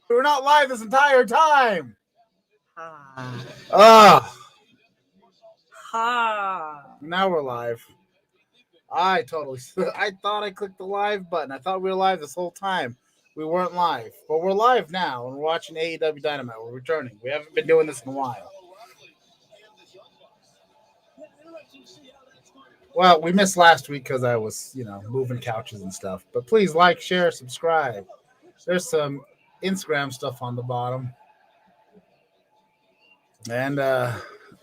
We were not live this entire time. Ha. Ah, Ha. now we're live. I thought I clicked the live button. I thought we were live this whole time. We weren't live, but we're live now, and we're watching AEW Dynamite. We're returning. We haven't been doing this in a while. Well, we missed last week because I was, moving couches and stuff. But please like, share, subscribe. There's some Instagram stuff on the bottom. And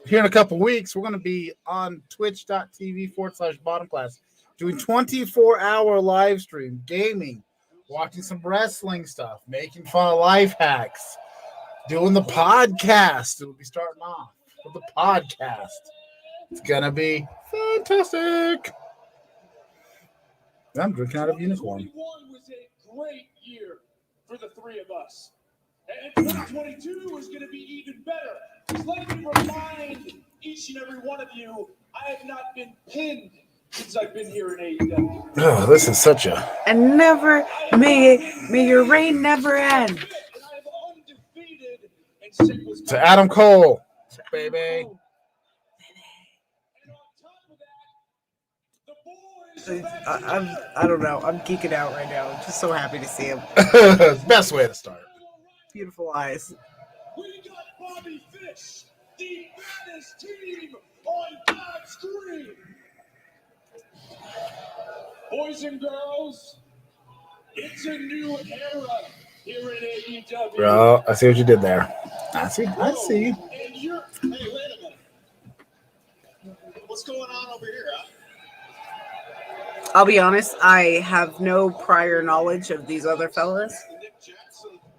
here in a couple weeks, we're going to be on twitch.tv/bottom class doing 24-hour live stream, gaming, watching some wrestling stuff, making fun of life hacks, doing the podcast. It will be starting off with the podcast. It's going to be fantastic. I'm drinking out of unicorn. 2021 was a great year for the three of us. And 2022 is going to be even better. Just let me remind each and every one of you, I have not been pinned since I've been here in AEW. Oh, this is such a... And never, may your reign never end. And I am undefeated in singles. To Adam Cole, baby. And on top of that, the boys are back. I don't know. I'm geeking out right now. I'm just so happy to see him. Best way to start. Beautiful eyes. We got Bobby Fish, the baddest team on God's screen. Boys and girls, it's a new era here in AEW. Bro, I see what you did there. I see. And you're, hey, wait a minute. What's going on over here, huh? I'll be honest, I have no prior knowledge of these other fellas.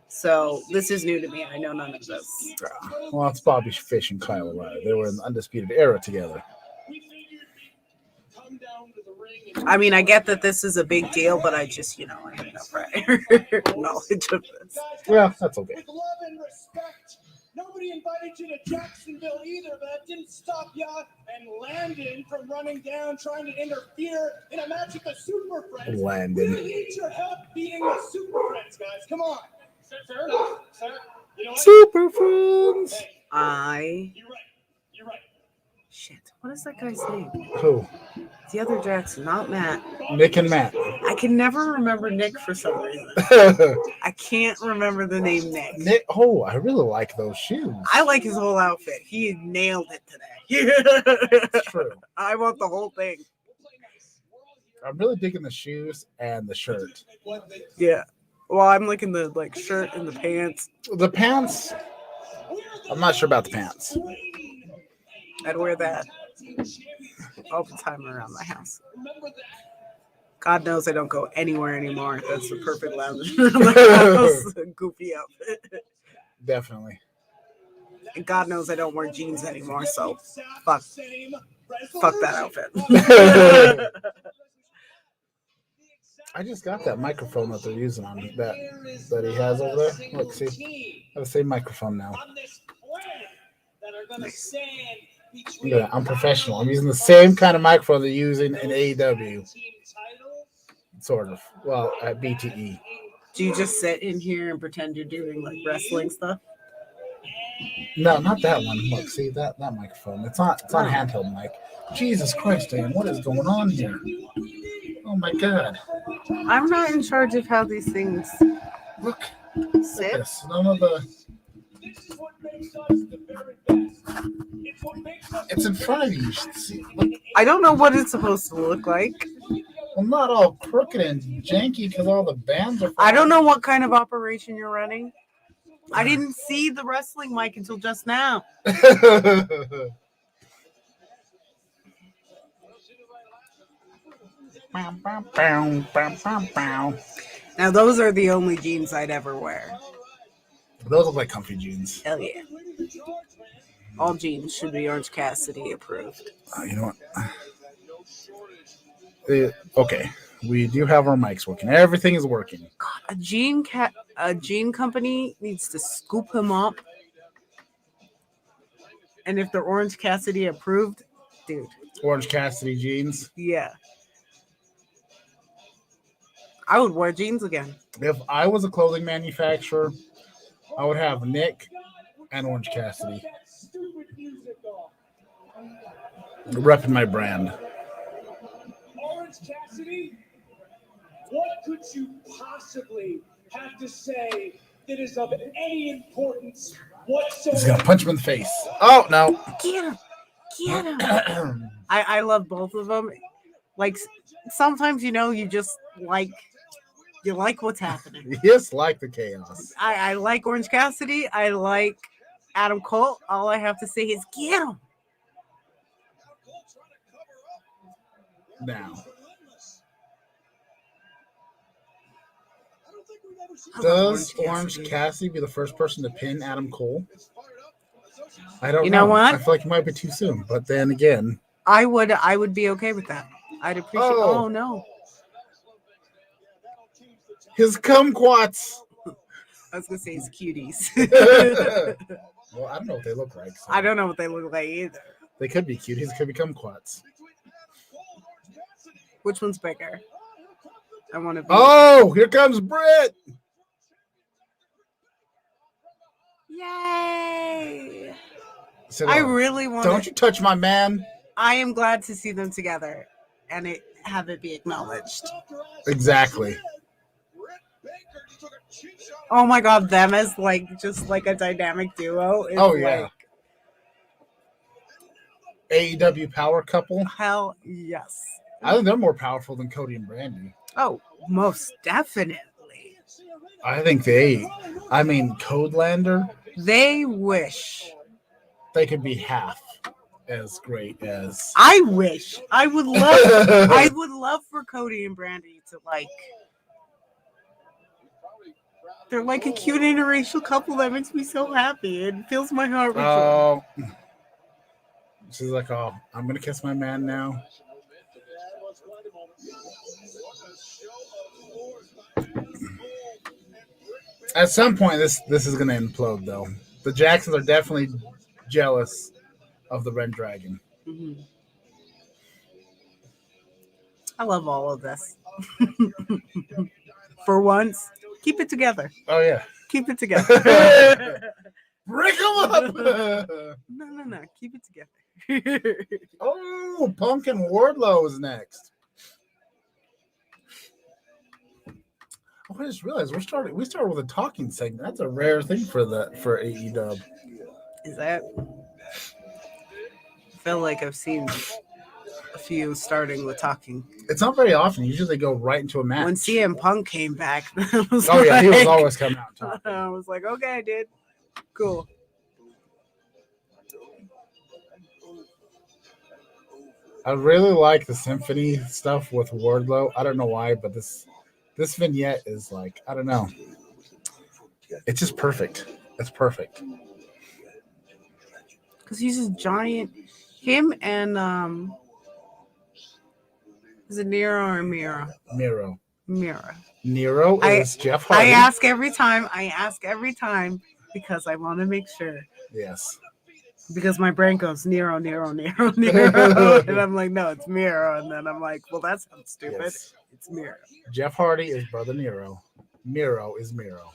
So this is new to me. I know none of this. Well, it's Bobby Fish and Kyle O'Reilly. They were in the Undisputed Era together. We figured we'd come down to the ring and I mean, I get that this is a big deal, but I just, I have no prior knowledge of this. Well, that's okay. with love and respect. Nobody invited you to Jacksonville either, but that didn't stop ya and Landon from running down, trying to interfere in a match with the Super Friends. Landon. We need your help beating the Super Friends, guys. Come on. Fair enough, sir. You know what? Super Friends. I You're right. shit. What is that guy's name? Who? The other Jackson, not Matt. Nick and Matt. I can never remember Nick for some reason. I can't remember the name Nick. Nick. Oh, I really like those shoes. I like his whole outfit. He nailed it today. It's true. I want the whole thing. I'm really digging the shoes and the shirt. Yeah. Well, I'm liking the shirt and the pants. The pants. I'm not sure about the pants. I'd wear that all the time around my house. God knows I don't go anywhere anymore. That's the perfect lounge around my house. Goofy outfit. Definitely. And God knows I don't wear jeans anymore. So fuck that outfit. I just got that microphone that they're using on that he has over there. Look, see, I have the same microphone now. Look at that. I'm professional. I'm using the same kind of microphone they're using in AEW. Sort of. Well, at BTE. Do you just sit in here and pretend you're doing wrestling stuff? No, not that one. Look, see that microphone. It's on handheld mic. Jesus Christ, Dan, what is going on here? Oh my God. I'm not in charge of how these things Look sit. at this. None of the. It's in front of you. You should see. Look. I don't know what it's supposed to look like. Well, not all crooked and janky because all the bands are. I don't know what kind of operation you're running. I didn't see the wrestling mic until just now. Now, those are the only jeans I'd ever wear. Those look like comfy jeans. Hell yeah. All jeans should be Orange Cassidy approved. You know what? Okay. We do have our mics working. Everything is working. God, a jean company needs to scoop him up. And if they're Orange Cassidy approved, dude. Orange Cassidy jeans. Yeah. I would wear jeans again. If I was a clothing manufacturer, I would have Nick and Orange Cassidy repping my brand. Orange Cassidy, what could you possibly have to say that is of any importance whatsoever? He's gonna punch him in the face. Oh no! Get him. Get him. I love both of them. Like, sometimes, you just like what's happening. He just like the chaos. I like Orange Cassidy. I like Adam Cole. All I have to say is get him. Now, I love does Orange Orange Cassidy. Cassidy be the first person to pin Adam Cole? I don't know. You know what? I feel like it might be too soon, but then again, I would be okay with that. I'd appreciate. Oh. Oh no! his kumquats. I was gonna say it's cuties. Well, I don't know what they look like. So. I don't know what they look like either. They could be cuties. They could be kumquats. Which one's bigger? I want to be. Oh, here comes Britt. Yay! Sit I down. really want. Don't you touch my man. I am glad to see them together, and have it be acknowledged. Exactly. Oh my god, them as just like a dynamic duo. Is Oh, yeah. AEW power couple. Hell yes. I think they're more powerful than Cody and Brandy. Oh, most definitely. I think Codelander, They wish. they could be half as great as. I wish. I would love. I would love for Cody and Brandy to They're like a cute interracial couple that makes me so happy. It fills my heart with joy. Oh, she's like, oh, I'm gonna kiss my man now. At some point, this is gonna implode, though. The Jacksons are definitely jealous of the Red Dragon. Mm-hmm. I love all of this. For once, keep it together. Oh yeah, Keep it together. break them up. No. Keep it together. Oh, Punk and Wardlow is next. Oh, I just realized we started with a talking segment. That's a rare thing for AEW. Is that? I feel like I've seen a few starting with talking. It's not very often. Usually they go right into a match. When CM Punk came back, I was Oh yeah, he was like- always coming out talking. I was like, okay, dude, cool. I really like the symphony stuff with Wardlow. I don't know why, but this vignette is like, I don't know. It's just perfect. It's perfect. Because he's a giant. Him and is it Nero or Mira? Miro. Mira. Nero is Jeff Hardy. I ask every time because I want to make sure. Yes. Because my brain goes Nero, and I'm like, no, it's Miro, and then I'm like, well, that sounds stupid. Yes. It's Miro. Jeff Hardy is brother Nero. Miro is Miro.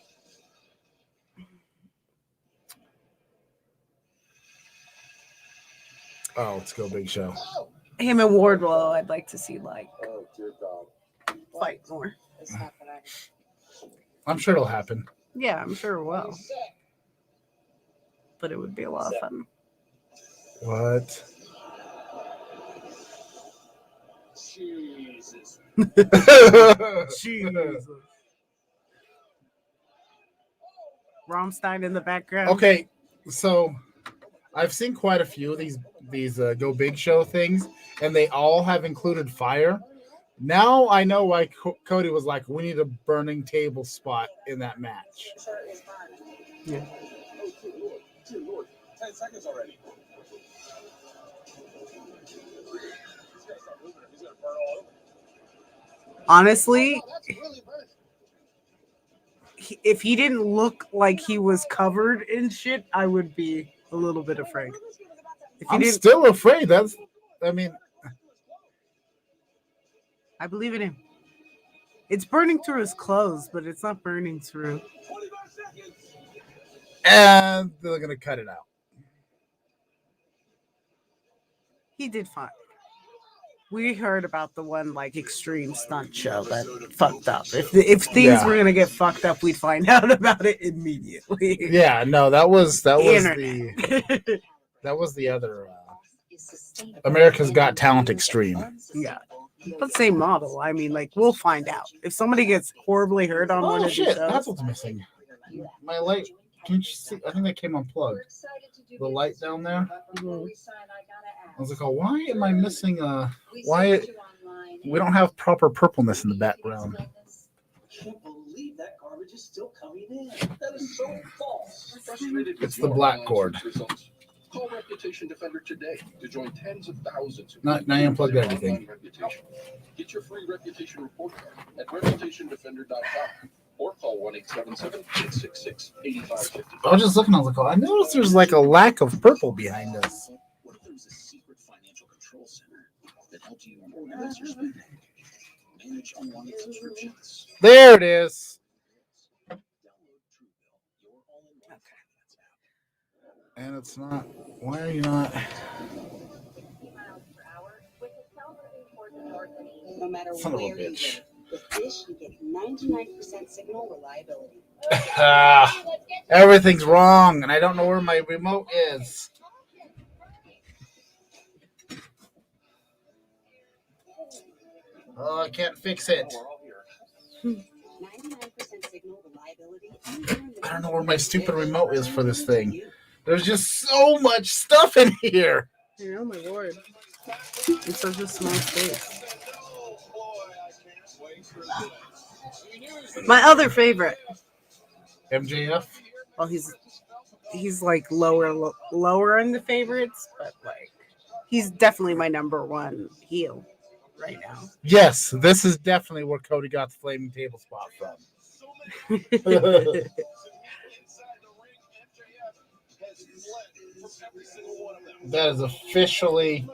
Oh, let's go Big Show. Him and Wardlow, I'd like to see fight more. I'm sure it'll happen. Yeah, I'm sure it will. But it would be a lot of fun. What? Jesus. Jesus. Rammstein in the background. Okay, so I've seen quite a few of these Go Big Show things, and they all have included fire. Now I know why Cody was like, we need a burning table spot in that match. Yeah. Dear Lord, 10 seconds already. Honestly, if he didn't look like he was covered in shit, I would be a little bit afraid. If he I'm didn't, still afraid. I believe in him. It's burning through his clothes, but it's not burning through. And they're gonna cut it out. He did fine. We heard about the one like extreme stunt show that fucked up. If things were gonna get fucked up, we'd find out about it immediately. Yeah, no, that was the Internet. that was the other America's Got Talent Extreme. Yeah. But same model. I mean, like, we'll find out. If somebody gets horribly hurt on one Oh of shit, these shows, that's what's missing. My light. Can you see? I think that came unplugged. The light down there. I was like, oh, why am I missing why we don't have proper purpleness in the background? I can't believe that garbage is still coming in. That is so false. It's the black cord. Call Reputation Defender today to join tens of thousands. Now you unplugged everything. Reputation. Get your free reputation report card at reputationdefender.com or call 1-877-866-8550. I was just looking. I was like, oh, I noticed there's like a lack of purple behind us. What if there was a secret financial control center that helped you organize your spending, manage unwanted subscriptions? There it is. And it's not. Why are you not? No matter Son of a where you bitch. live, with Dish, you get 99% signal reliability. Everything's wrong, and I don't know where my remote is. Oh, I can't fix it. 99% signal reliability. I don't know where my stupid remote is for this thing. There's just so much stuff in here. oh my lord. It's such a small space. My other favorite. MJF. Well, he's like lower in the favorites, but like he's definitely my number one heel right now. Yes, this is definitely where Cody got the flaming table spot from. That is officially.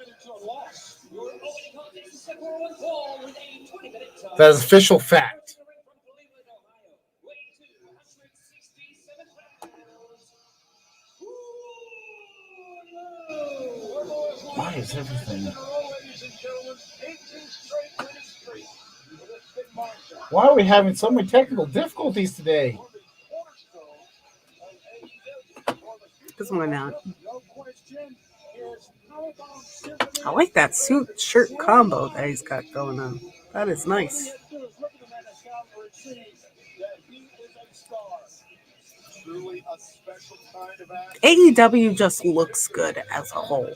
That is official fact. Why is everything? Why are we having so many technical difficulties today? Because why not? I like that suit shirt combo that he's got going on. That is nice. AEW just looks good as a whole.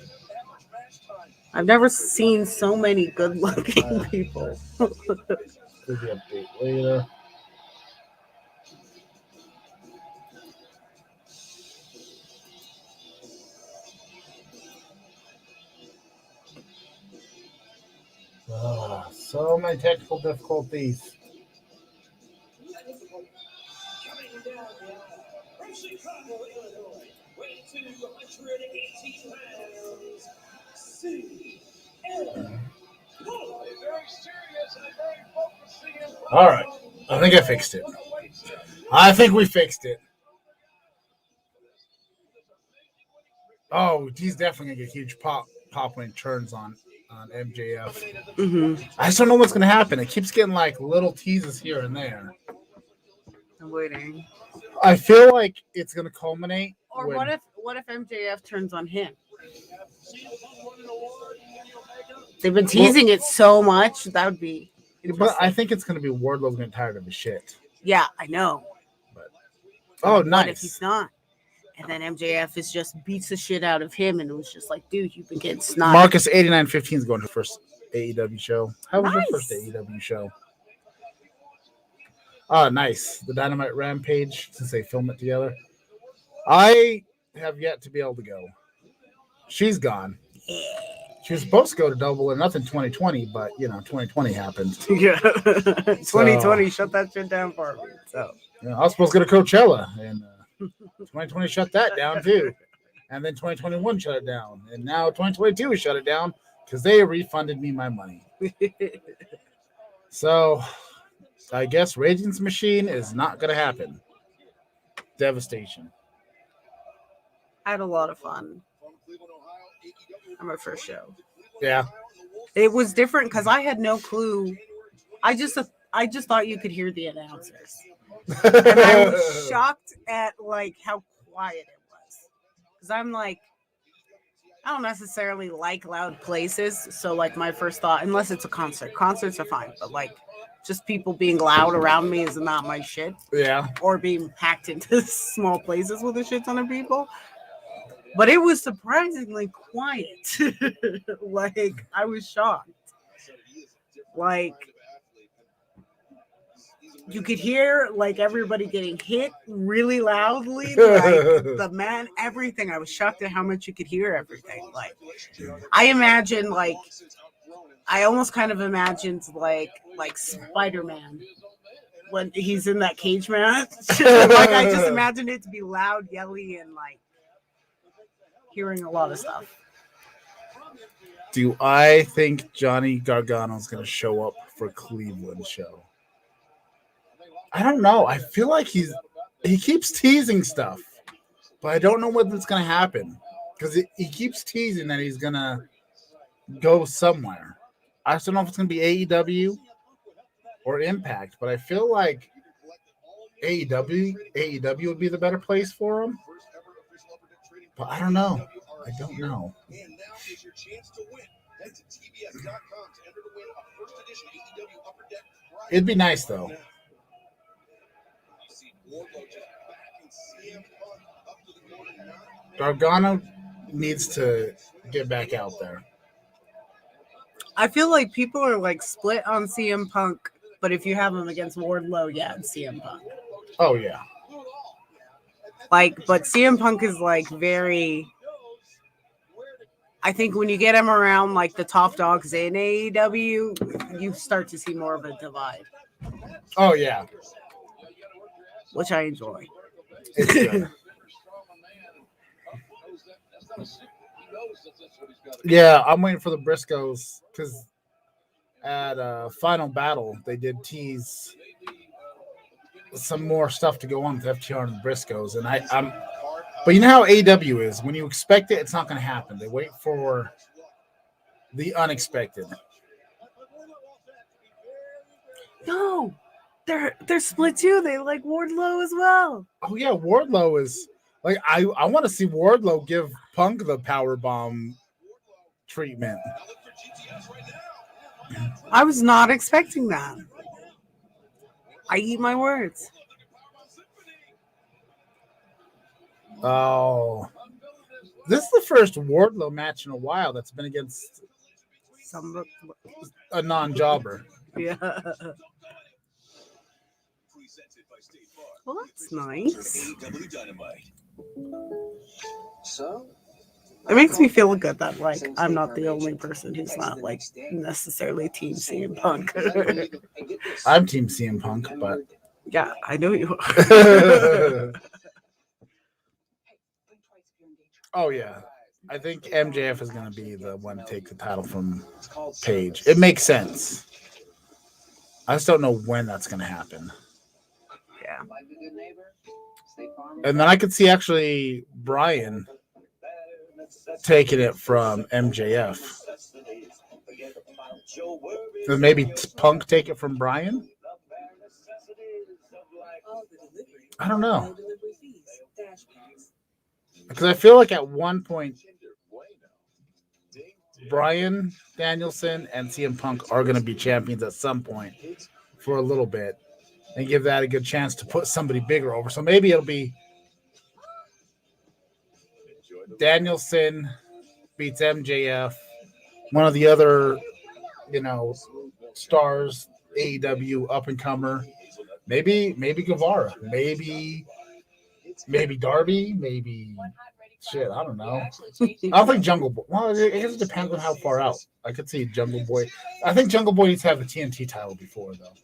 I've never seen so many good-looking people. Do the update later. So many technical difficulties. From Chicago, Illinois, weighing 218 pounds, CL. Very serious and very focusing. All right. I think I fixed it. I think we fixed it. Oh, he's definitely going to get huge pop when he turns on MJF. Mm-hmm. I just don't know what's going to happen. It keeps getting like little teases here and there. I'm waiting. I feel like it's going to culminate. Or what if MJF turns on him? They've been teasing it so much. That would be But I think it's going to be Wardlow's getting tired of his shit. yeah, I know. Oh, What nice. if he's not? And then MJF is just beats the shit out of him, and it was just like, dude, you've been getting snotty. Marcus 8915 is going to the first AEW show. How was your Nice. first AEW show? Oh, nice. The Dynamite Rampage, since they film it together. I have yet to be able to go. She's gone. She was supposed to go to Double or Nothing 2020, but, 2020 happened. Yeah. 2020 shut that shit down for me. So I was supposed to go to Coachella, and 2020 shut that down, too. And then 2021 shut it down. And now 2022 shut it down because they refunded me my money. So I guess Raging's Machine is not going to happen. Devastation. I had a lot of fun on my first show. Yeah. It was different because I had no clue. I just thought you could hear the announcers, and I was shocked at like how quiet it was. Because I'm like, I don't necessarily like loud places, so like my first thought, unless it's a concert, concerts are fine, but like just people being loud around me is not my shit. Yeah. Or being packed into small places with a shit ton of people. But it was surprisingly quiet. Like, I was shocked. Like, you could hear, like, everybody getting hit really loudly. Like, the man, everything. I was shocked at how much you could hear everything. Like, I imagine, like, I almost kind of imagined, like Spider-Man. When he's in that cage match. Like, I just imagined it to be loud, yelly, and, like, hearing a lot of stuff. Do I think Johnny Gargano's going to show up for Cleveland show? I don't know. I feel like he keeps teasing stuff, but I don't know whether it's going to happen because he keeps teasing that he's going to go somewhere. I just don't know if it's going to be AEW or Impact, but I feel like AEW would be the better place for him. But I don't know. I don't know. And now is your chance to win. Head to TBS.com to enter to win a first edition AEW Upper Deck Friday. It'd be nice though. Gargano needs to get back out there. I feel like people are like split on CM Punk, but if you have him against Wardlow, yeah, it's CM Punk. Oh yeah. Like, but CM Punk is like very. I think when you get him around like the top dogs in AEW, you start to see more of a divide. Oh yeah. Which I enjoy. It's good. Yeah, I'm waiting for the Briscoes because at Final Battle they did tease some more stuff to go on with FTR and the Briscoes, and I'm. But you know how AEW is. When you expect it, it's not going to happen. They wait for the unexpected. No, they're split too. They like Wardlow as well. Oh yeah, Wardlow is like I want to see Wardlow give Punk the power bomb treatment. I was not expecting that. I eat my words. Oh, this is the first Wardlow match in a while that's been against a non-jobber. Yeah. Well, that's nice. So, It makes me feel good that like I'm not the only person who's not like necessarily Team CM Punk. I'm Team CM Punk, but yeah, I know you are. oh yeah, I think MJF is going to be the one to take the title from Paige. It makes sense. I just don't know when that's going to happen. Yeah. And then I could see actually Brian taking it from MJF. And maybe Punk take it from Brian? I don't know. Because I feel like at one point, Brian Danielson and CM Punk are going to be champions at some point for a little bit and give that a good chance to put somebody bigger over. So maybe it'll be Danielson beats MJF, one of the other, stars, AEW up-and-comer. Maybe Guevara. Maybe Darby. Maybe shit. I don't know. I don't think Jungle Boy. Well, I guess it depends on how far out. I could see Jungle Boy. I think Jungle Boy needs to have the TNT title before, though.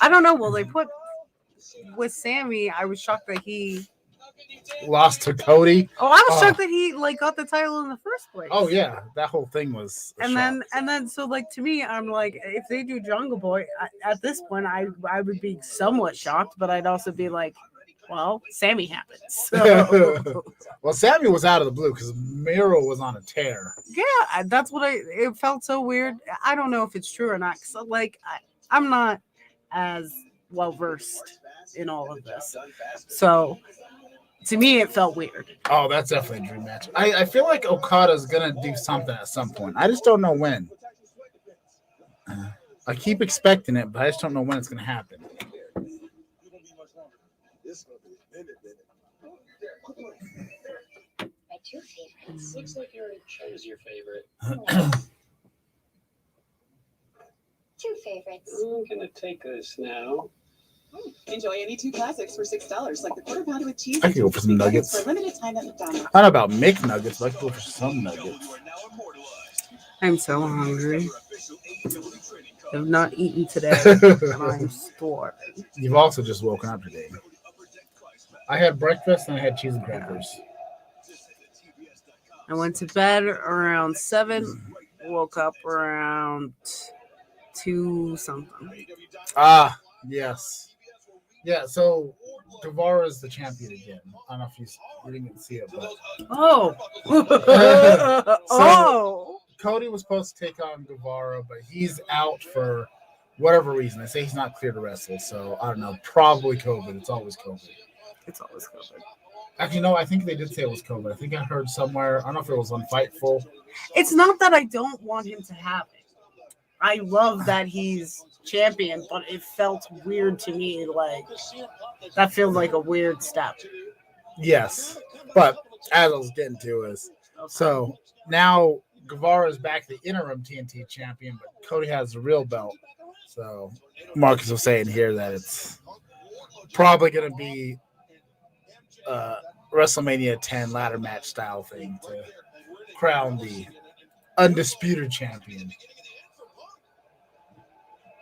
I don't know. Well, they put with Sammy. I was shocked that he lost to Cody. Oh, I was shocked that he got the title in the first place. Oh yeah, that whole thing was. And then, so like to me, I'm like, if they do Jungle Boy at this point, I would be somewhat shocked, but I'd also be like, Well, Sammy happened. So Well, Sammy was out of the blue because Miro was on a tear. yeah, that's what it felt so weird. I don't know if it's true or not. Cause like I'm not as well versed in all of this. So to me, it felt weird. Oh, that's definitely a dream match. I feel like Okada's gonna do something at some point. I just don't know when. I keep expecting it, but I just don't know when it's gonna happen. My two favorites. Looks like you already chose your favorite. Two favorites. I'm gonna take this now. Enjoy any two classics for $6, like the quarter pounder with cheese. I could go for some nuggets. For a limited time at McDonald's. I don't know about McNuggets, but I could go for some nuggets. I'm so hungry. I've not eaten today, and I'm starving. You've also just woken up today. I had breakfast and I had cheese and crackers. I went to bed around 7, woke up around 2 something. Ah, yes. Yeah, so Guevara's the champion again. I don't know if you didn't see it, but Oh, oh. Cody was supposed to take on Guevara, but he's out for whatever reason. They say he's not clear to wrestle, so I don't know. Probably COVID. It's always COVID. It's always COVID. Actually, no, I think they did say it was COVID. I think I heard somewhere. I don't know if it was on Fightful. It's not that I don't want him to have it. I love that he's champion, but it felt weird to me. Like that feels like a weird step. Yes, but as I was getting to is so now Guevara is back the interim TNT champion, but Cody has the real belt. So Marcus was saying here that it's probably going to be WrestleMania 10 ladder match style thing to crown the undisputed champion.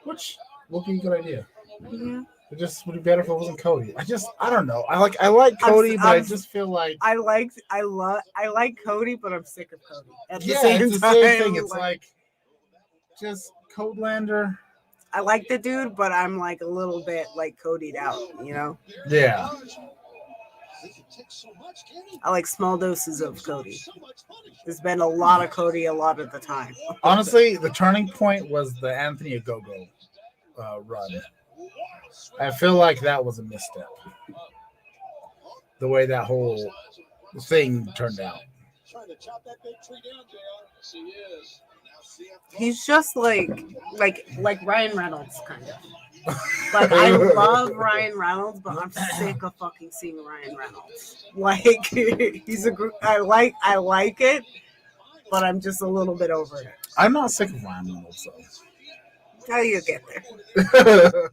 Which would be a good idea. Mm-hmm. It just would be better if it wasn't Cody. I don't know. I like Cody, but I just feel like I like Cody, but I'm sick of Cody. At the yeah, same it's the time, same thing. It's like just Codelander. I like the dude, but I'm like a little bit like Cody'd out, you know? Yeah. I like small doses of Cody. There's been a lot of Cody a lot of the time. Honestly, the turning point was the Anthony Ogogo run. I feel like that was a misstep. The way that whole thing turned out. He's just like Ryan Reynolds, kind of. Like I love Ryan Reynolds, but I'm sick of fucking seeing Ryan Reynolds. Like he's I like it, but I'm just a little bit over it. I'm not sick of Ryan Reynolds though. How do you get there?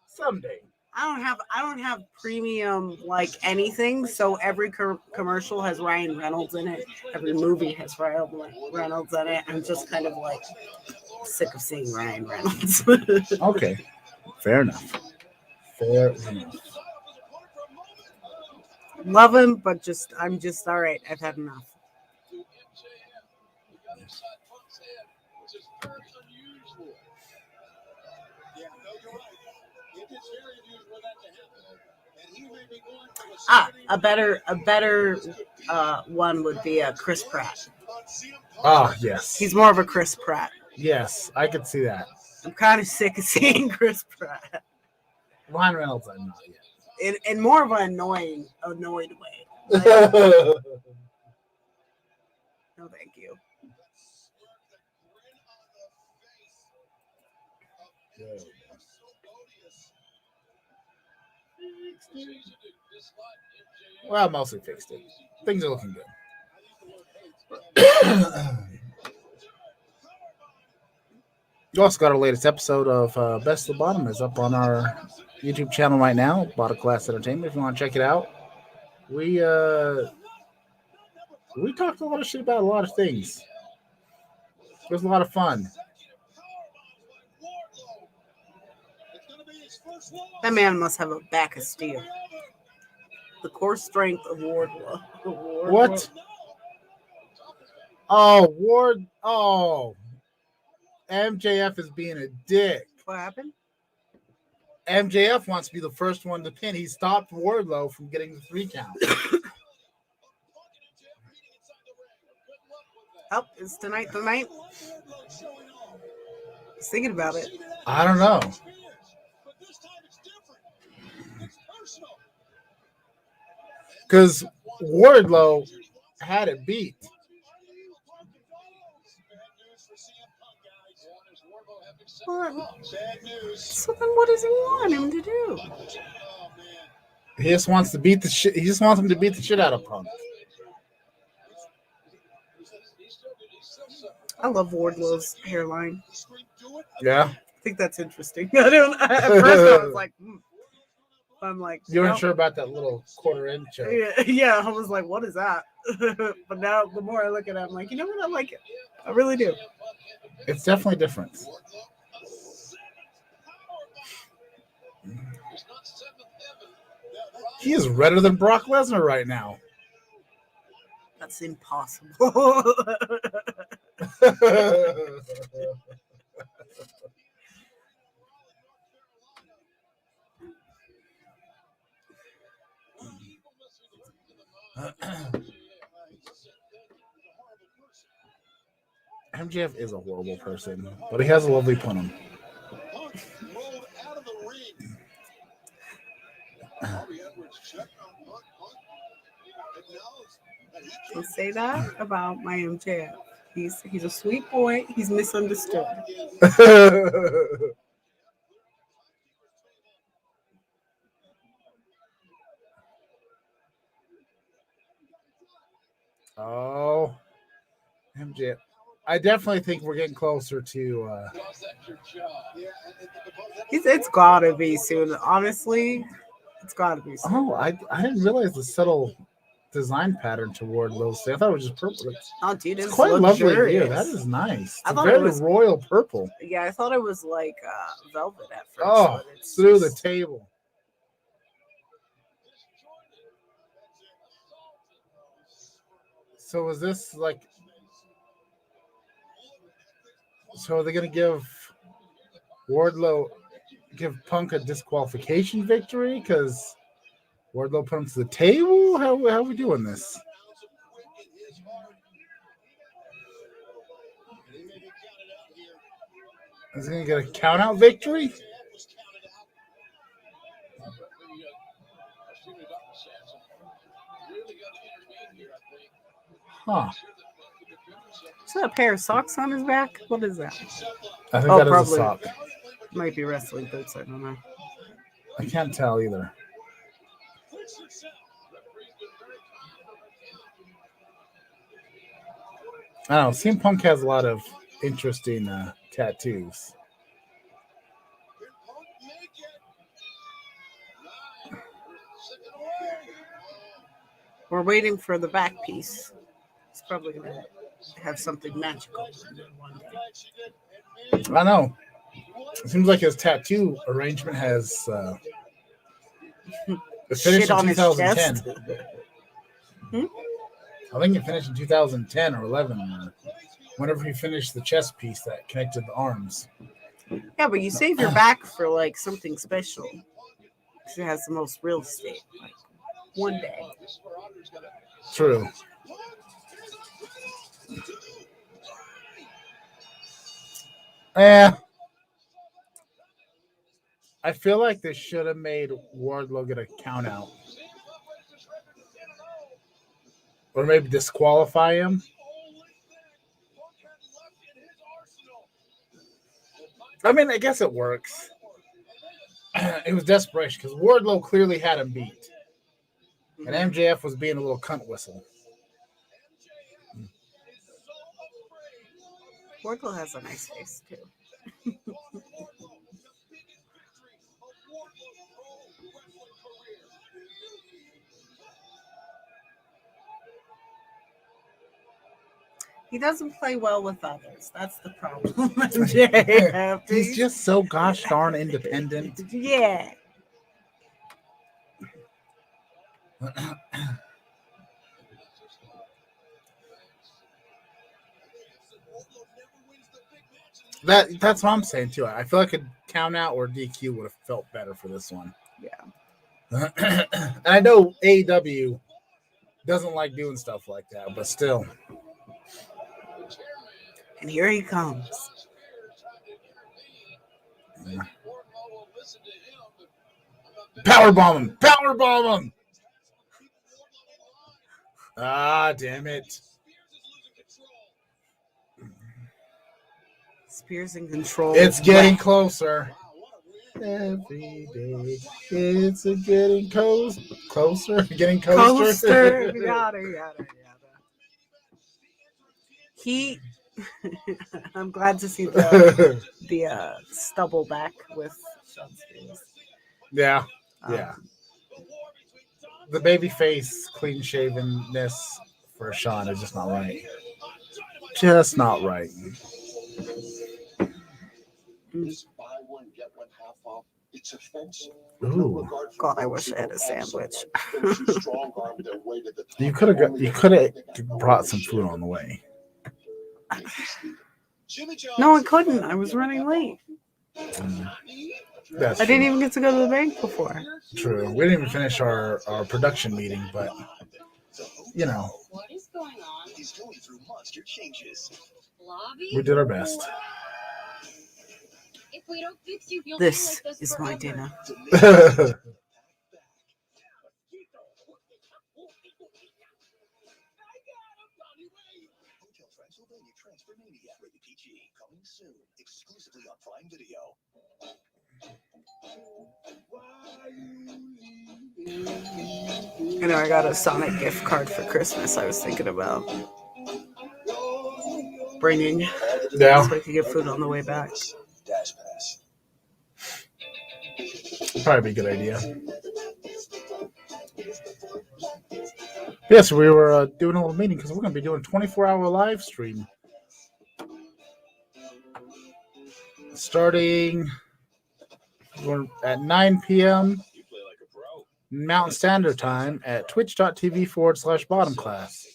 Someday. I don't have premium like anything, so every commercial has Ryan Reynolds in it. Every movie has Ryan Reynolds in it. I'm just kind of like sick of seeing Ryan Reynolds. Okay. Fair enough. Fair enough. Love him, but I'm just all right. I've had enough. A better one would be Chris Pratt. Oh, yes. He's more of a Chris Pratt. Yes, I could see that. I'm kind of sick of seeing Chris Pratt. Ryan Reynolds, I'm not yet. In more of an annoyed way. Like, no, thank you. Well, mostly fixed it. Things are looking good. You also got our latest episode of Best of the Bottom is up on our YouTube channel right now, Bottom Class Entertainment. If you want to check it out, we talked a lot of shit about a lot of things. It was a lot of fun. That man must have a back of steel. The core strength of Wardlow. What? Oh, Ward. Oh. MJF is being a dick. What happened? MJF wants to be the first one to pin. He stopped Wardlow from getting the 3 count. Oh, is tonight the night? He's thinking about it. I don't know. Because Wardlow had it beat. Well, so then what does he want him to do? He just wants to beat the shit. He just wants him to beat the shit out of Punk. I love Wardlow's hairline. Yeah. I think that's interesting. I don't. At first, I was like, I'm like, You weren't no. sure about that little quarter-inch choke. Yeah, I was like, what is that? But now, the more I look at it, I'm like, you know what? I like it. I really do. It's definitely different. He is redder than Brock Lesnar right now. That's impossible. MJF is a horrible person, but he has a lovely pun. Don't say that about my MJF. He's a sweet boy. He's misunderstood. Oh, MJF. I definitely think we're getting closer to. It's gotta be soon. Honestly, it's gotta be soon. Oh, I didn't realize the subtle design pattern toward those. I thought it was just purple. Oh, dude, It's it's quite lovely luxurious. here. That is nice. I It's thought it very was- royal purple. Yeah, I thought it was like velvet at first. Oh, but it's through the just- table. So is this like? So are they going to give Punk a disqualification victory because Wardlow put him to the table? How are we doing this? Is he going to get a count out victory? Huh. Is that a pair of socks on his back? What is that? I think Oh, that is probably. a sock. Might be wrestling boots. I don't know. I can't tell either. I don't know. CM Punk has a lot of interesting tattoos. We're waiting for the back piece. It's probably gonna have something magical in it one day. I know. It seems like his tattoo arrangement has it finished Shit in on his 2010. chest. I think it finished in 2010 or 11, whenever he finished the chest piece that connected the arms. Yeah, but you save your back for like something special. 'Cause it has the most real estate. Like one day. True. I feel like they should have made Wardlow get a count out. Or maybe disqualify him. I mean, I guess it works. It was desperation because Wardlow clearly had him beat. And MJF was being a little cunt whistle. Wardlow has a nice face too. He doesn't play well with others. That's the problem. MJF. He's just so gosh darn independent. Yeah. That's what I'm saying too. I feel like a count out or DQ would have felt better for this one. Yeah. And I know AEW doesn't like doing stuff like that, but still. And here he comes. Powerbomb him! Powerbomb him! Ah, damn it. Spears in control. It's getting closer. Every day, it's getting closer. Getting coaster. Coaster. Yada, yada, yada. I'm glad to see the stubble back with Sean Spears. Yeah. Yeah. The baby face clean shavenness for Sean is just not right. Just not right. Buy one, get one half off. It's offensive. Ooh. God, I wish I had a sandwich. You could have brought some food on the way. No, I couldn't. I was running late. That's I didn't even get to go to the bank before. true. We didn't even finish our production meeting, but you know, What is going on? He's going through monster changes. Lobby? we did our best. If we don't fix you, you'll This be like is this my forever. dinner. Hotel Transylvania Transformania. Rated PG. Coming soon. Exclusively on Prime Video. You know, I got a Sonic gift card for Christmas. I was thinking about bringing Yeah. so I could get food on the way back. Dash Pass. Probably be a good idea. Yes, we were doing a little meeting because we're going to be doing a 24-hour live stream starting at 9 p.m. Mountain Standard Time at twitch.tv/bottom class.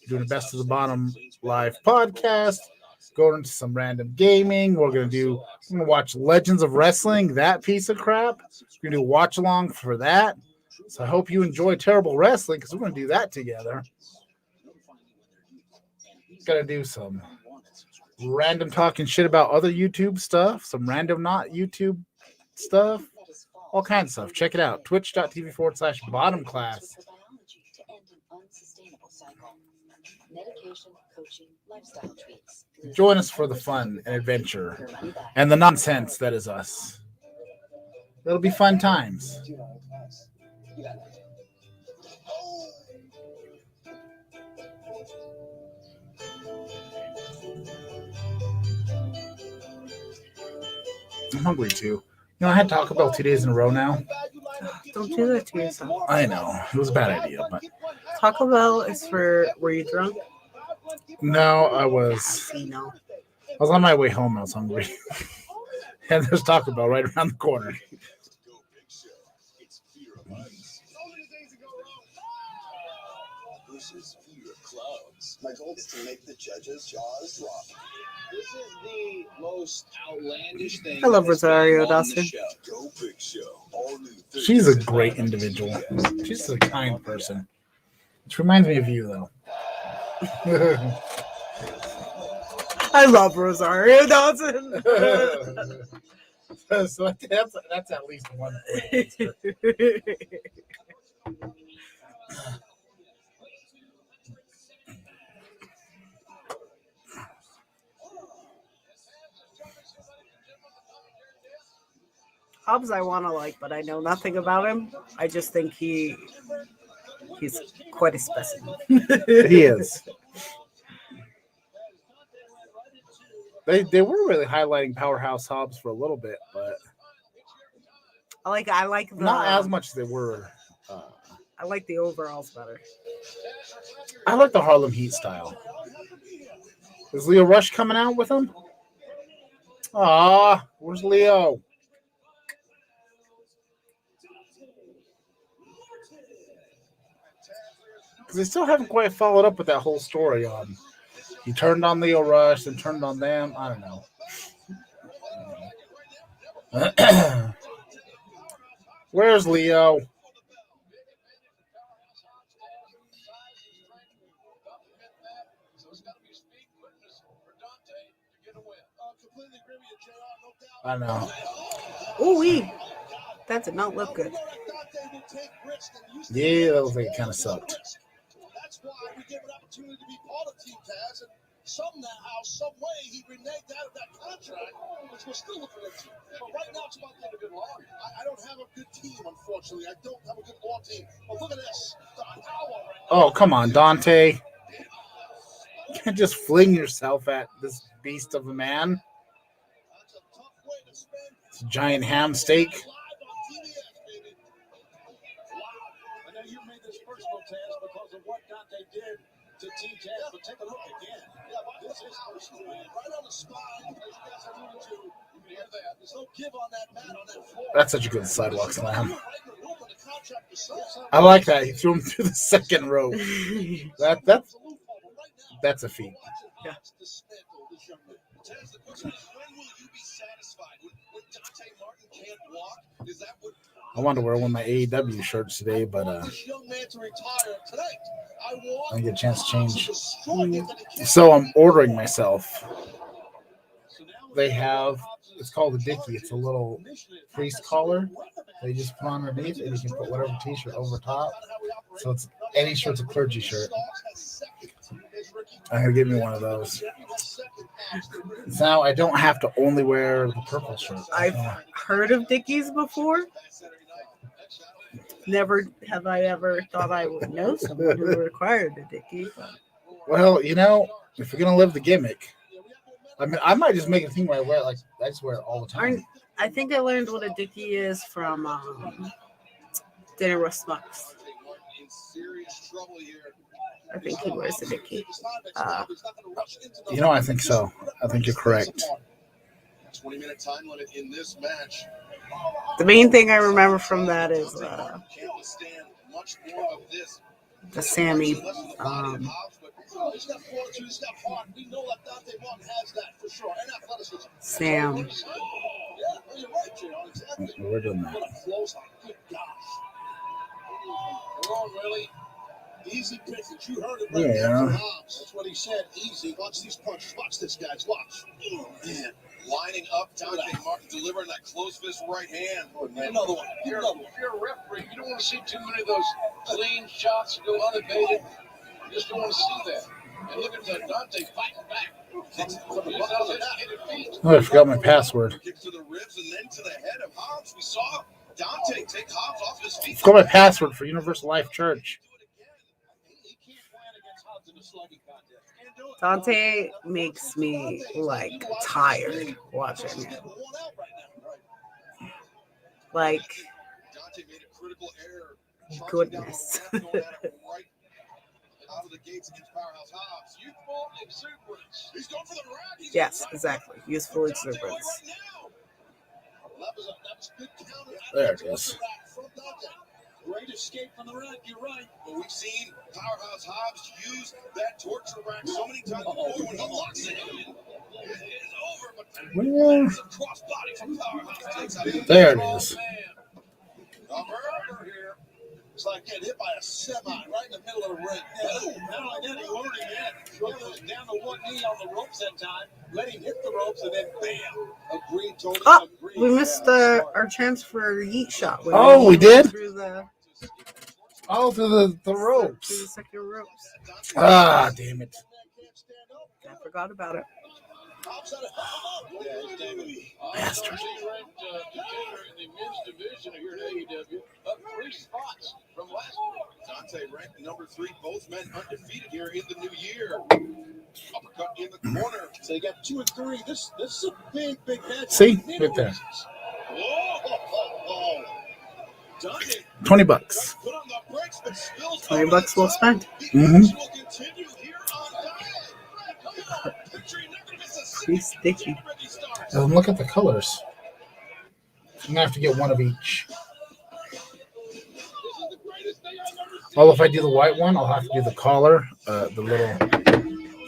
We're doing the Best of the Bottom live podcast, going into some random gaming. We're going to watch Legends of Wrestling, that piece of crap. We're going to do watch along for that. So I hope you enjoy Terrible Wrestling because we're going to do that together. Got to do some random talking shit about other YouTube stuff, some random not YouTube stuff, all kinds of stuff. Check it out. Twitch.tv/bottom class. Join us for the fun and adventure and the nonsense that is us. It'll be fun times. I'm hungry too. You know, I had Taco Bell 2 days in a row now. Don't do that to yourself. I know. It was a bad idea, but Taco Bell is for, were you drunk? no, I was on my way home. I was hungry. And there's Taco Bell right around the corner. This is fear clouds. My goal is to make the judges' jaws drop. This is the most outlandish thing. I love that has been Rosario on the Dawson. show. Go Big Show. All new She's a great individual. She's a kind person. Which reminds me of you, though. I love Rosario Dawson. So that's at least one. Hobbs I want to like, but I know nothing about him. I just think he's quite a specimen. He is. They were really highlighting Powerhouse Hobbs for a little bit, but I like the, not as much as they were. I like the overalls better. I like the Harlem Heat style. Is Leo Rush coming out with him? Aw, where's Leo? Because they still haven't quite followed up with that whole story on he turned on Leo Rush and turned on them. I don't know. Where's Leo? I know. Ooh wee. That did not look good. Yeah, that looks like it kind of sucked. That's why we gave an opportunity to be part of Team Taz, and somehow, some way, he reneged out of that contract, which we're still looking into. But right now, it's about to get a good run. I don't have a good team, unfortunately. I don't have a good ball team. But look at this. Oh, come on, Dante. You can't just fling yourself at this beast of a man. It's a giant ham steak. I know you made this personal, Taz, because of what Dante did to Team Taz, but take a look again. Yeah, but this is personal, man. Right on the spine, as you guys alluded to. You can hear that. There's no give on that mat on that floor. That's such a good sidewalk slam. I like that. He threw him through the second rope. That's a feat. Yeah. Taz, the question is, when will you be satisfied? When Dante Martin can't walk? Is that what I wanted to wear one of my AEW shirts today, but this young man to retire tonight? I I didn't get a chance to change. destroy him that he can't. So I'm ordering myself. They have, it's called a Dickie. It's a little priest collar that you just put on underneath, and you can put whatever t-shirt over top. So it's any shirt's a clergy shirt. I'm gonna give me one of those. So now I don't have to only wear the purple shirt. I've heard of Dickies before. Never have I ever thought I would know someone who required a Dickie. Well, you know, if you're gonna live the gimmick, I mean, I might just make a thing where I wear I just wear it all the time. I think I learned what a Dickie is from Dinner with Smucks. I think he wears a Dickie. You know, I think so. I think you're correct. 20-minute time limit in this match. The main thing I remember from that is Can't withstand much more of this. the Sammy. He's got fortune, he's got heart. We know that Dante Martin has that for sure. And athleticism. Sam. Yeah, you're right, Jay. Exactly. We're doing that. What a close line. Good gosh. Wrong, really. Easy pickings. You heard it right there from Hobbs. That's what he said. Easy. Watch these punches. Watch this, guys. Watch. Oh, man. Lining up Dante Martin, delivering that close fist right hand. Oh, man. Another one. If you're a referee, you don't want to see too many of those clean shots go unabated. You just don't want to see that. And look at Dante fighting back. Oh, I forgot my password. Kick to the ribs and then to the head of Hobbs. We saw Dante take Hobbs off his feet. I forgot my password for Universal Life Church. Dante makes me like tired watching him. Like, Dante made a critical error. goodness. Out of the gates against Powerhouse Hobbs. Youthful exuberance. He's going for the rack. Yes, exactly. Useful exuberance. There it is. Great escape from the rack, you're right. But we've seen Powerhouse Hobbs use that torture rack so many times before when he locks it in. It is over, but it's a crossbody from Powerhouse. Takes out There it is. a murder here. It's like getting hit by a semi right in the middle of the ring. Not only that, he ordered him in. He goes down to one knee on the ropes that time. Let him hit the ropes, and then bam. Agreed, Tony. Oh, Agreed. we missed our chance for a yeet shot. When Oh, we did? Through the Oh, through the ropes. second ropes. Ah, damn it. I forgot about it. Bastard. Ranked contender in the men's division here at AEW, up 3 spots from last week. Dante ranked number 3. Both men undefeated here in the new year. Uppercut in the corner. So you got 2 and 3. This is a big match. See? Right there. Whoa. Dante $20. put on the brakes, but spills $20 well spent. The action will continue here on Dynamite. Come on. Picture you're not gonna miss a Pretty sticky. Look at the colors. I'm gonna have to get one of each. Well, if I do the white one, I'll have to do the collar, the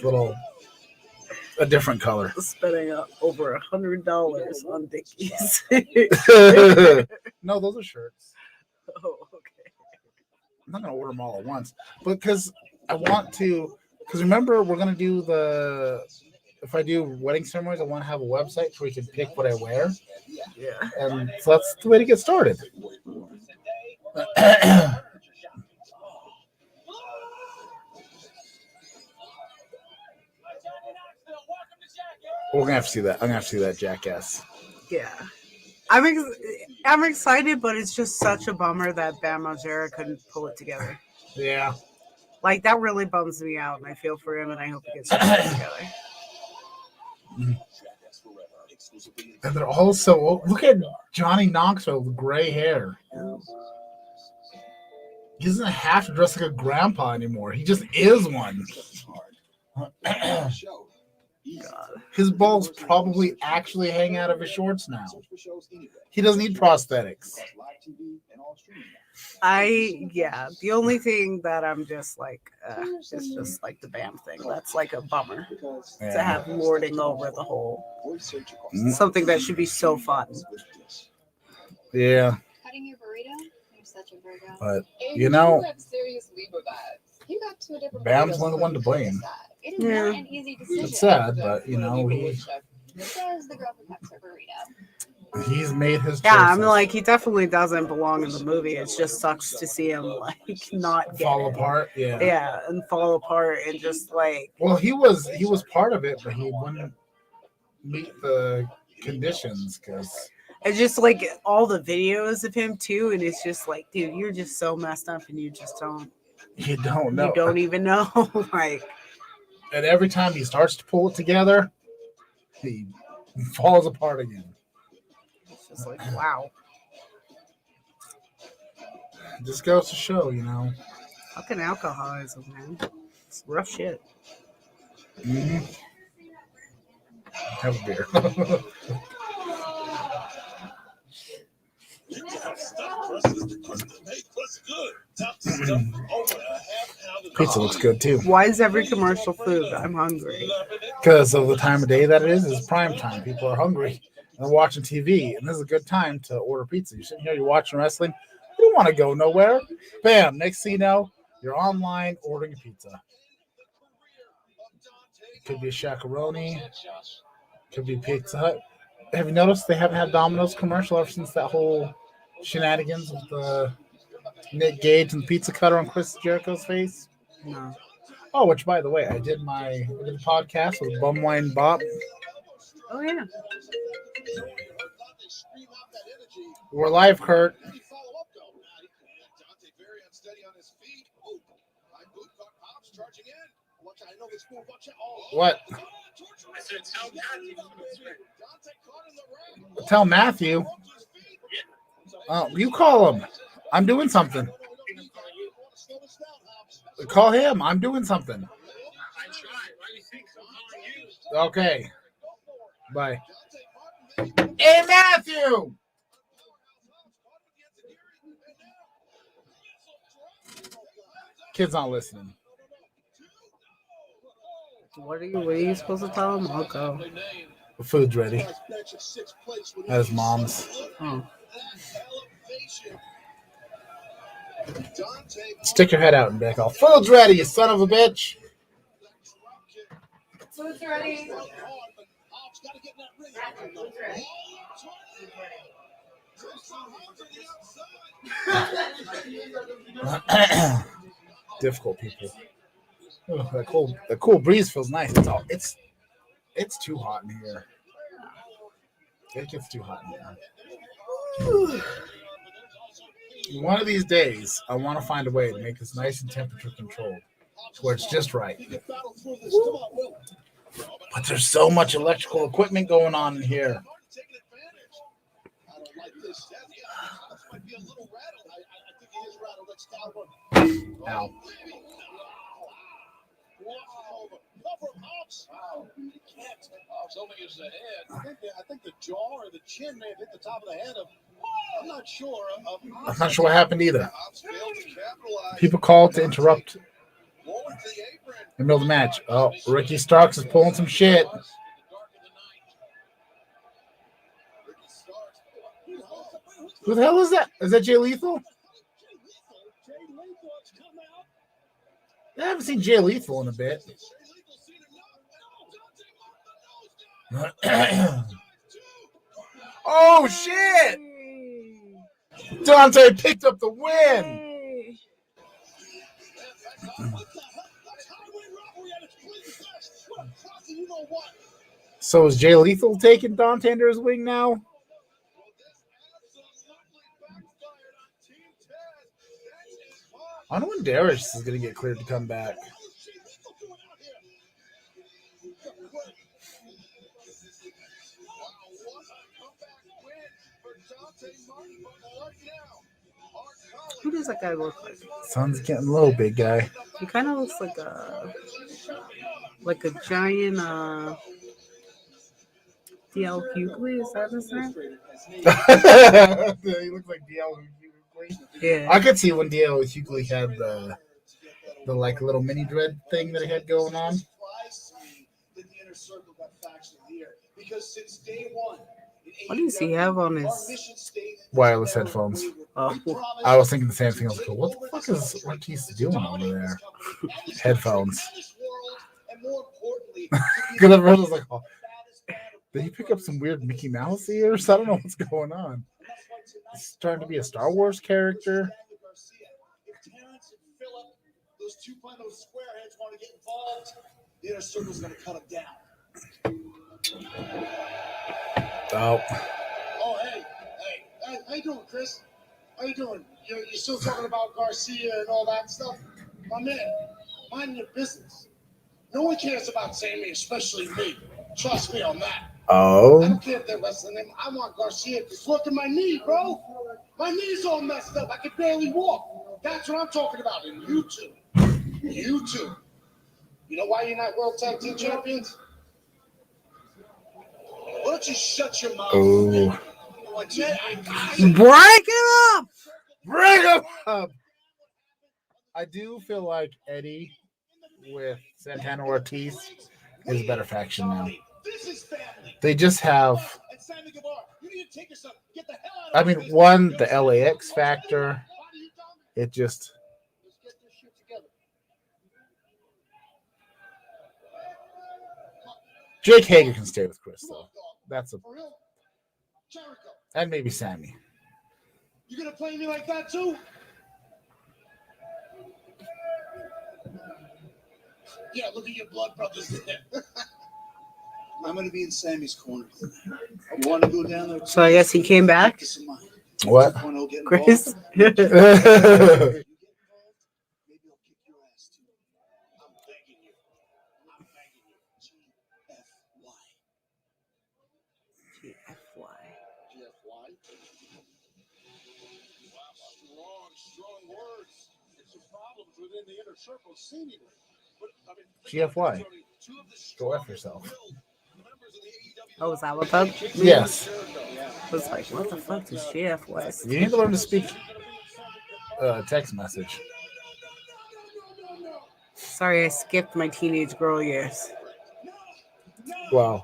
little a different color. Spending over $100 on Dickies. No, those are shirts. Oh, okay. I'm not gonna order them all at once, because I want to. Because remember, we're gonna do if I do wedding ceremonies, I want to have a website where you can pick what I wear, Yeah. and so that's the way to get started. We're gonna have to see that. I'm gonna have to see that jackass. Yeah. I'm excited, but it's just such a bummer that Bam Margera couldn't pull it together. Yeah. Like, that really bums me out, and I feel for him, and I hope he gets it together. And they're also, look at Johnny Knoxville with gray hair. He doesn't have to dress like a grandpa anymore. He just is one. God. His balls probably actually hang out of his shorts now. He doesn't need prosthetics. The only thing that I'm just like, is just like the Bam thing. That's like a bummer to have lording over the whole something that should be so fun. Yeah. Cutting your burrito? You're such a Virgo. But, you know, serious Libra vibes. You got two different Bam's burritos one of the one to blame. It is not an easy decision. It's sad, but, you know, Says the girl who cuts her burrito. he's made his choices. Yeah, I'm like, he definitely doesn't belong in the movie. It just sucks to see him like not get fall it. apart. Yeah. Yeah, and fall apart and just like, Well, he was part of it, but he wouldn't meet the conditions because it's just like all the videos of him too, and it's just like, dude, you're just so messed up, and you just don't. you don't know. You don't even know. Like, And every time he starts to pull it together, he falls apart again. it's just like, wow, It just goes to show, you know. fucking alcoholism, man. It's rough shit. Mm-hmm. Have a beer. Pizza looks good too. Why is every commercial food? I'm hungry. Because of the time of day that it is. It's prime time. People are hungry and they're watching TV, and this is a good time to order pizza. You're sitting here, you're watching wrestling. You don't want to go nowhere. Bam! Next thing you know, you're online ordering pizza. Could be a Shakaroni. Could be Pizza Hut. Have you noticed they haven't had Domino's commercial ever since that whole shenanigans with the Nick Gage and the pizza cutter on Chris Jericho's face? No. Oh, which, by the way, I did a podcast with Bumwine Bob. Oh yeah. We're live, Kurt. What? Tell Matthew. Oh, you call him. I'm doing something. Call him. I'm doing something. Okay. Bye. Hey, Matthew! Kid's not listening. What are you supposed to tell him? I'll go. The food's ready. At his mom's. Oh. Stick your head out and be like, "Oh, food's ready, you son of a bitch." Food's ready. Difficult people. Oh, that cool breeze feels nice. It's too hot in here. It gets too hot in here. One of these days, I want to find a way to make this nice and temperature controlled to where it's just right. But there's so much electrical equipment going on in here. Ow. I think the jaw or the chin may have hit the top of the head. I'm not sure. I'm not sure what happened either. People called to interrupt In the middle of the match. Oh, Ricky Starks is pulling some shit. Who the hell is that? Is that Jay Lethal? I haven't seen Jay Lethal in a bit. Oh, shit! Dante picked up the win! So is Jay Lethal taking Dante under his wing now? I don't know when Darius is going to get cleared to come back. Who does that guy look like? Sun's getting low, big guy. He kind of looks like a giant DL Hughley. Is that his name? He looks like DL Hughley. Yeah. I could see when DL Hughley had the like little mini dread thing that he had going on. What does he have on his wireless headphones? Oh, I was thinking the same thing. I was like, what the fuck is Ortiz doing over there? Headphones. Because everyone was like, oh, did he pick up some weird Mickey Mouse ears? I don't know what's going on. He's trying to be a Star Wars character. Those two squareheads want to get involved. The inner circle's going to cut them down. Oh. Oh, hey, how you doing, Chris? How you doing? You're still talking about Garcia and all that stuff? My man, mind your business. No one cares about Sammy, especially me. Trust me on that. Oh. I don't care if they're wrestling him. I want Garcia. Just look at my knee, bro. My knee's all messed up. I can barely walk. That's what I'm talking about. And you two. You two. You know why you're not World Tag Team Champions? Why don't you shut your mouth? Oh. break it up! Bring him up! I do feel like Eddie with Santana Ortiz is a better faction now. They just have, I mean, one, the LAX factor. It just, Jake Hager can stay with Chris, though. That's a, and maybe Sammy. You gonna play me like that too? Yeah, look at your blood brothers there. I'm gonna be in Sammy's corner. You want to go down there? So I guess he came back. What? Chris? GFY. Go F yourself. Oh, is that what that means? Yes. I was like, what the fuck does GFY? You need to learn to speak text message. Sorry, I skipped my teenage girl years. Wow.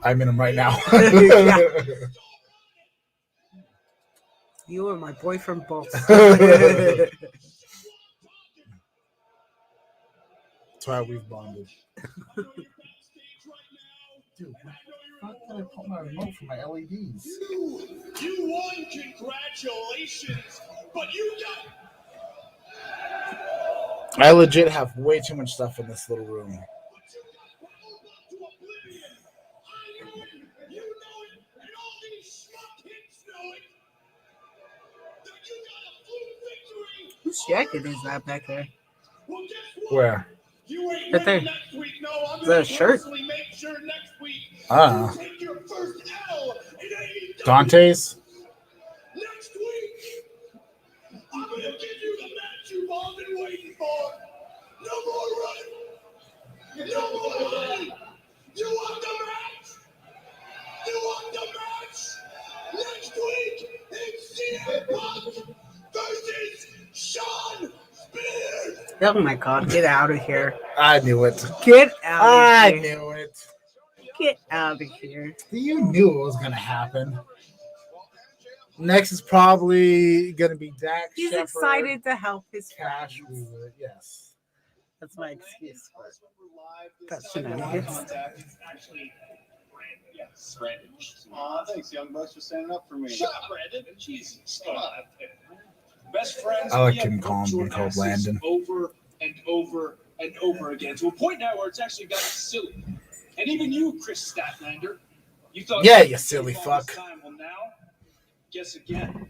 I'm in them right now. You and my boyfriend both. That's why we've bonded. Dude, why the fuck did I put my remote for my LEDs? You won, congratulations, but you got. I legit have way too much stuff in this little room. Whose jacket is that back there? Where? Right there. Is that a shirt? Ah. Dante's? Next week, I'm going to give you the match you've all been waiting for. No more running. No more running. You want the match? You want the match? Next week, it's CM Punk versus Sean Spears. Oh my god, get out of here. I knew it. Get out I of here. knew it. Get out of here. You knew it was going to happen. Next is probably going to be Dax He's Shepard, excited to help his Cash friends. Wheeler. Yes. That's my excuse for it. That's shenanigans. Yes, Brandon. Aw, thanks, Young Bucks, for standing up for me. Shut up, Brandon. Jesus, come on. Best friends. I like we have him calling worked me your called asses Landon. over and over and over again to a point now where it's actually gotten silly. And even you, Chris Statlander, you thought, Yeah, you silly all fuck. this time. Well, now, guess again.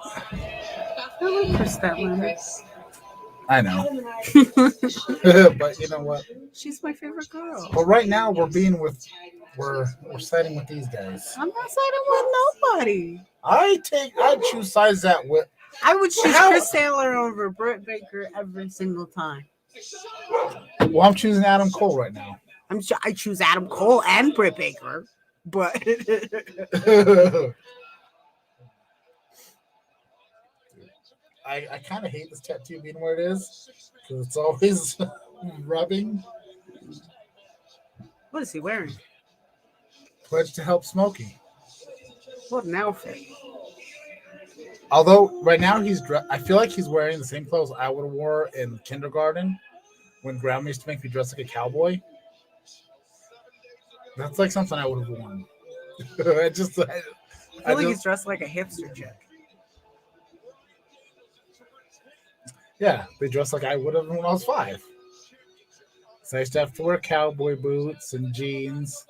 I like Chris Statlander. I know. But you know what? She's my favorite girl. But right now we're siding with these guys. I'm not siding with nobody. I choose sides that with. I would choose How- Chris Taylor over Britt Baker every single time. Well, I'm choosing Adam Cole right now. I choose Adam Cole and Britt Baker, but I kind of hate this tattoo being where it is because it's always rubbing. what is he wearing? Pledge to help Smokey. What an outfit! Although right now I feel like he's wearing the same clothes I would have wore in kindergarten when Grandma used to make me dress like a cowboy. That's like something I would have worn. I I feel like he's dressed like a hipster chick. Yeah, they dress like I would have when I was 5. So I used to have to wear cowboy boots and jeans.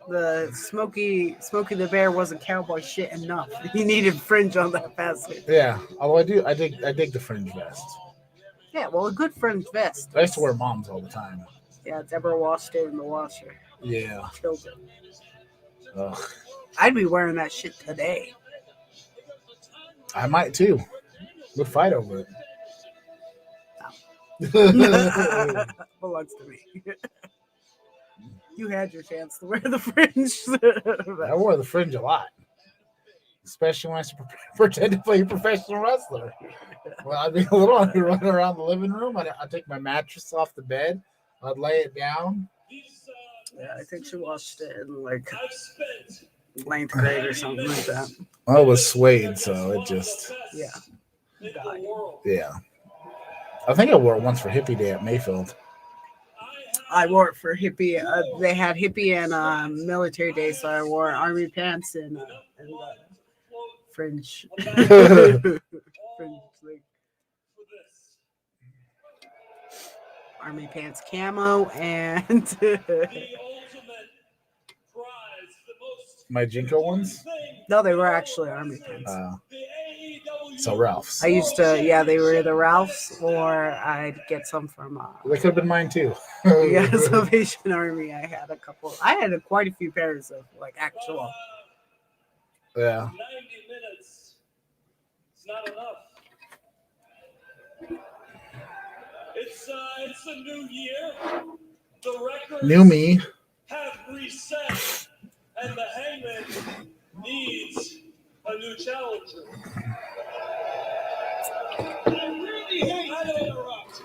The Smokey the Bear wasn't cowboy shit enough. He needed fringe on that basket. Yeah, although I dig the fringe vest. Yeah, well, a good fringe vest. I used to wear moms all the time. Yeah, Deborah washed it in the washer. Yeah. Killed it. Ugh. I'd be wearing that shit today. I might too. Would fight over it. Belongs to me. You had your chance to wear the fringe. I wore the fringe a lot. Especially when I used to pretend to play a professional wrestler. Well, I'd be running around the living room. I'd take my mattress off the bed. I'd lay it down. Yeah, I think she watched it in like 9th grade or something like that. Well, it was suede, so it just Yeah. Died. yeah. I think I wore it once for Hippie Day at Mayfield. I wore it for hippie. They had hippie and military day, so I wore army pants and fringe. Fringe, like army pants camo and My Jinko ones. no, they were actually army pants. So Ralph's. I used to, yeah, they were either Ralph's or I'd get some from They could have been mine too. yeah, Salvation Army. I had a couple. I had quite a few pairs of like actual. Yeah. 90 minutes. It's not enough. It's a new year. The records New me. have reset, and the Hangman needs a new challenger. I really hate to interrupt.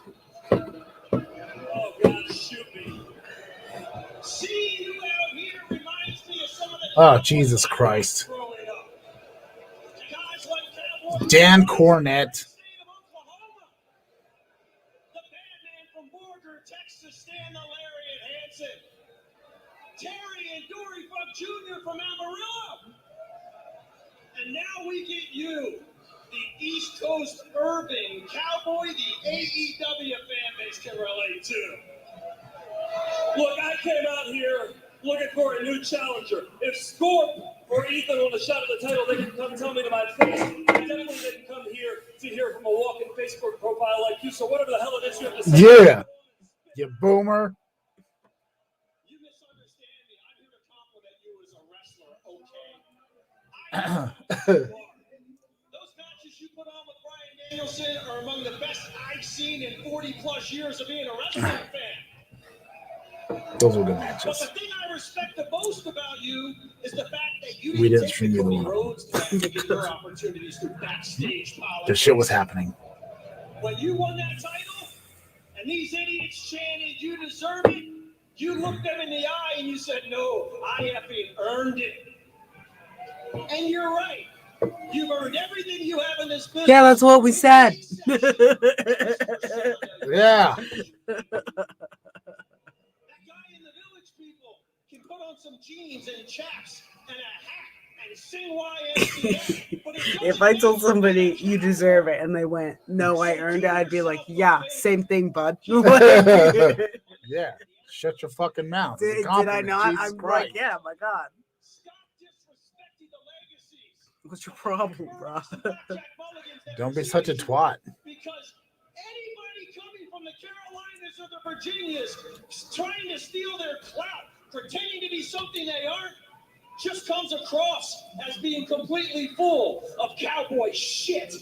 Oh God, shoot me. Seeing you out here reminds me of some of the Oh, Jesus Christ. growing up. Guys like Cowboy Dan Cornette. state of Oklahoma. The Batman from Borger, Texas, Stan the Lariat Hansen. Terry and Dory Buck Jr. from Amarillo. And now we get you, the East Coast Irving Cowboy, the AEW fan base can relate to. Look, I came out here looking for a new challenger. If Scorp or Ethan want a shot at the title, they can come tell me to my face. I definitely didn't come here to hear from a walking Facebook profile like you, so whatever the hell it is you have to say. Yeah. You boomer. You misunderstand me. I'm here to compliment you as a wrestler, okay? Those matches you put on with Bryan Danielson are among the best I've seen in 40 plus years of being a wrestling fan. Those were good But matches. the thing I respect the most about you is the fact that you We didn't didn't take stream the the Cody one. Rhodes plan to get your opportunities through backstage The politics. shit was happening. when you won that title and these idiots chanted, "You deserve it," you looked them in the eye and you said, "No, I effing earned it." And you're right. You've earned everything you have in this business. Yeah, that's what we said. Yeah. That guy in the Village People can put on some jeans and chaps and a hat and sing YMCA. But it If I told somebody you deserve it and they went, "No, I earned it," I'd be like, "Yeah, same thing, bud." Yeah. Shut your fucking mouth. It's a Did I compliment. not? Jesus I'm Christ. like, yeah, my God. Stop disrespecting the legacies. What's your problem, bro? Don't be such a twat. Because anybody coming from the Carolinas or the Virginias trying to steal their clout, pretending to be something they aren't, just comes across as being completely full of cowboy shit.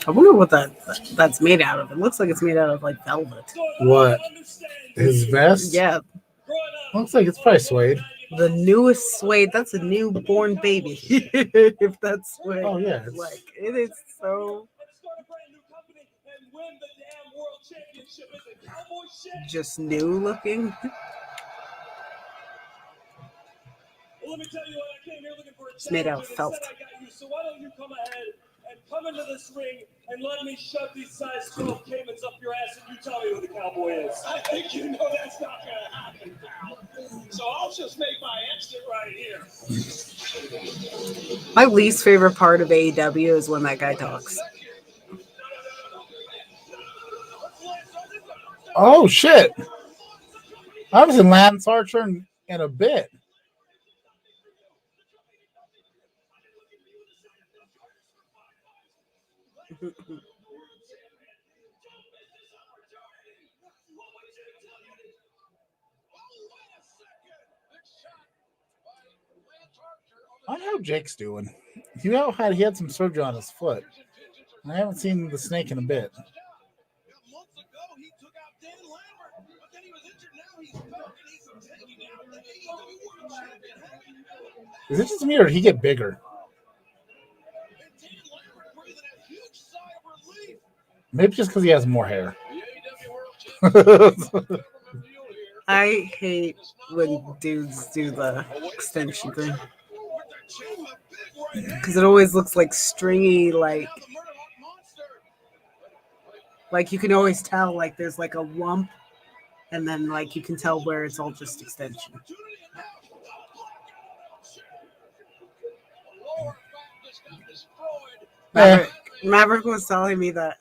I wonder what that's made out of. It looks like it's made out of like velvet. What? His vest? Yeah, Looks like it's probably suede. the newest suede. That's a newborn baby. If that's suede. Oh, yeah. It's, Like it is so just new looking. Well, let me tell you what, I came here looking for a It's made out of challenge, and felt. instead I got you. So why don't you come ahead and come into this ring and let me shove these size 12 Caymans up your ass and you tell me who the cowboy is. I think you know that's not going to happen, pal. So I'll just make my exit right here. My least favorite part of AEW is when that guy talks. oh, shit. I haven't seen Lance Archer in a bit. I wonder how Jake's doing. He had some surgery on his foot. I haven't seen the snake in a bit. Months ago, he took out Dan Lambert, but then he was injured. Now he's back and he's taking out the AEW World Champion. Is it just me or did he get bigger? And Dan Lambert breathing a huge sigh of relief. Maybe just because he has more hair. I hate when dudes do the extension thing because it always looks like stringy, like you can always tell like there's like a lump, and then like you can tell where it's all just extension. Maverick was telling me that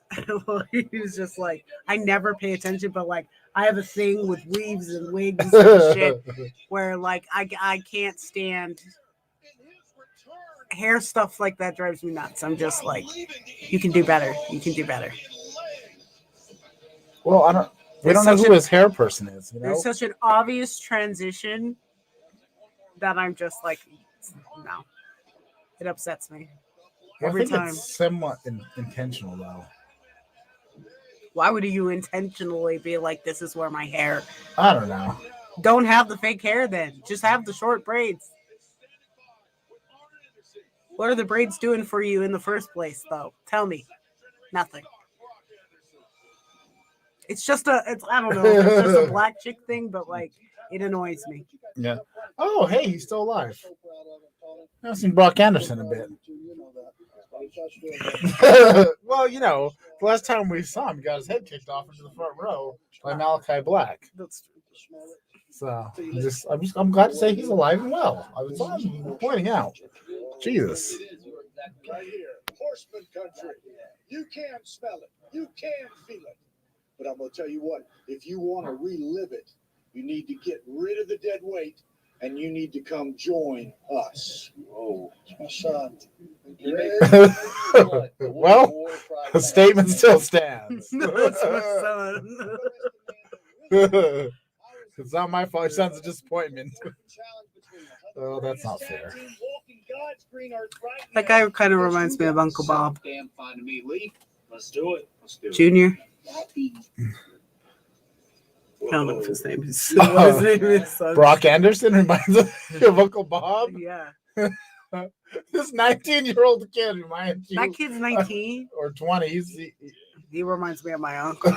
he was just like, I never pay attention, but like I have a thing with weaves and wigs and shit where like I can't stand hair stuff like that. Drives me nuts. I'm just like, you can do better. You can do better. Well, we don't know who his hair person is. You know? There's such an obvious transition that I'm just like, no. It upsets me. Every time. It's somewhat intentional, though. Why would you intentionally be like, this is where my hair? I don't know. Don't have the fake hair then. Just have the short braids. What are the braids doing for you in the first place, though? Tell me. Nothing. It's just I don't know. It's just a black chick thing, but like, it annoys me. Yeah. Oh, hey, he's still alive. I haven't seen Brock Anderson a bit. Well, you know, the last time we saw him, he got his head kicked off into the front row by Malachi Black. So I'm glad to say he's alive and well. I was pointing out. Jesus. Right here, horseman country. You can smell it. You can feel it. But I'm going to tell you what, if you want to relive it, you need to get rid of the dead weight and you need to come join us. Oh, my son. Well, the statement still stands. That's my son. It's not my fault. It sounds a disappointment. Oh, that's not fair. That guy kind of reminds me of Uncle Bob. Damn fine to me, Lee. Let's do it. Junior. I don't know if his name is. What his name is. Brock Anderson reminds me of Uncle Bob. Yeah. This 19-year-old kid reminds you. That kid's 19. Or 20. He reminds me of my uncle.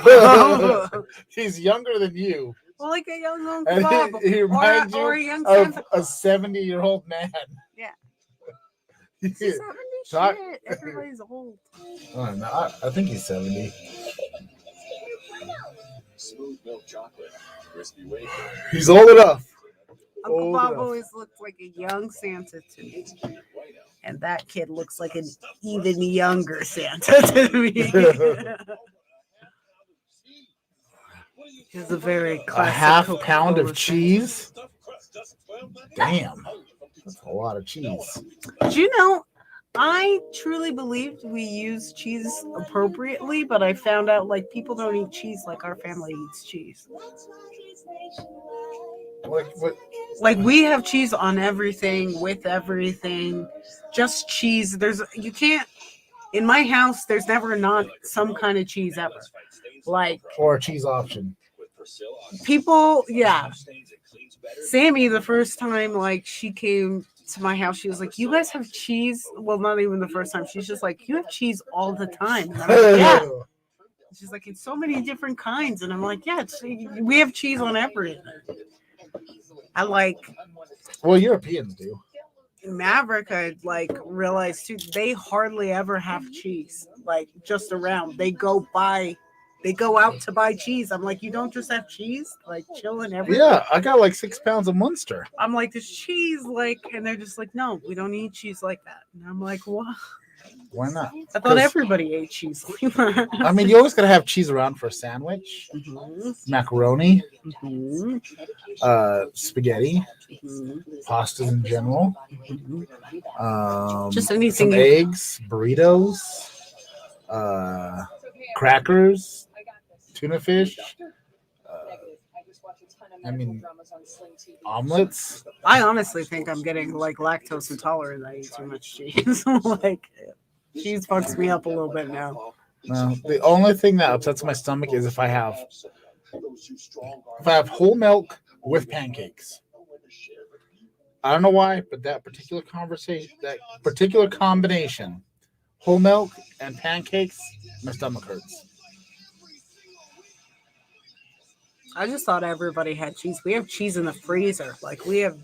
He's younger than you. Well, like a young Uncle And Bob. he reminds or a you young of Santa a Claus. 70-year-old man. Yeah. Yeah. Is he 70? Talk- Shit. Everybody's old. Oh, no, I think he's 70. Smooth milk chocolate, crispy wafer. He's old enough. Uncle Old Bob enough. always looked like a young Santa to me. And that kid looks like an even younger Santa to me. He's a very A classic half Coca-Cola pound of Santa. cheese. Damn. That's a lot of cheese. Do you know, I truly believed we use cheese appropriately, but I found out like people don't eat cheese like our family eats cheese. What? Like we have cheese on everything, with everything, just cheese. You can't, in my house, there's never not some kind of cheese ever. Like Or a cheese option. people, yeah. Sammy, the first time like she came to my house, she was like, "You guys have cheese?" Well, not even the first time. She's just like, "You have cheese all the time." And I'm like, yeah. She's like, "It's so many different kinds," and I'm like, "Yeah, we have cheese on everything." I like Well, Europeans do. Maverick. I like realized too. They hardly ever have cheese like just around. They go out to buy cheese. I'm like, you don't just have cheese, like chilling everywhere. Yeah, I got like 6 pounds of Munster. I'm like, there's cheese, like, and they're just like, no, we don't eat cheese like that. And I'm like, what? Why not? I thought everybody ate cheese like that. I mean, you always gotta have cheese around for a sandwich, macaroni, spaghetti, pastas in general, Just anything some eggs, burritos, crackers, tuna fish. I mean, omelets. I honestly think I'm getting like lactose intolerant. I eat too much cheese. Like, cheese fucks me up a little bit now. No, the only thing that upsets my stomach is if I have whole milk with pancakes. I don't know why, but that particular combination, whole milk and pancakes, my stomach hurts. I just thought everybody had cheese. We have cheese in the freezer. Like we have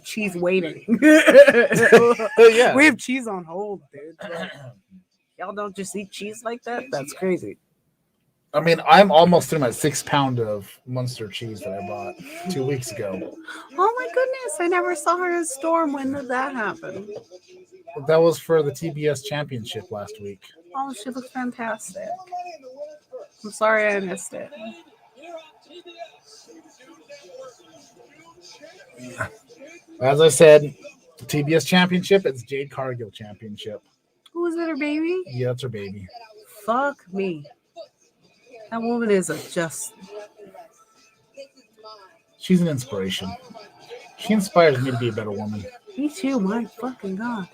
cheese waiting. Yeah. We have cheese on hold, dude. Like, y'all don't just eat cheese like that? That's crazy. I mean, I'm almost through my 6 pound of Munster cheese that I bought 2 weeks ago. Oh my goodness, I never saw her in Storm. When did that happen? That was for the TBS championship last week. Oh, she looks fantastic. I'm sorry I missed it. As I said, TBS championship, it's Jade Cargill championship. Who is it, her baby? Yeah, that's her baby. Fuck me. That woman is She's an inspiration. She inspires me to be a better woman. me too, my fucking God.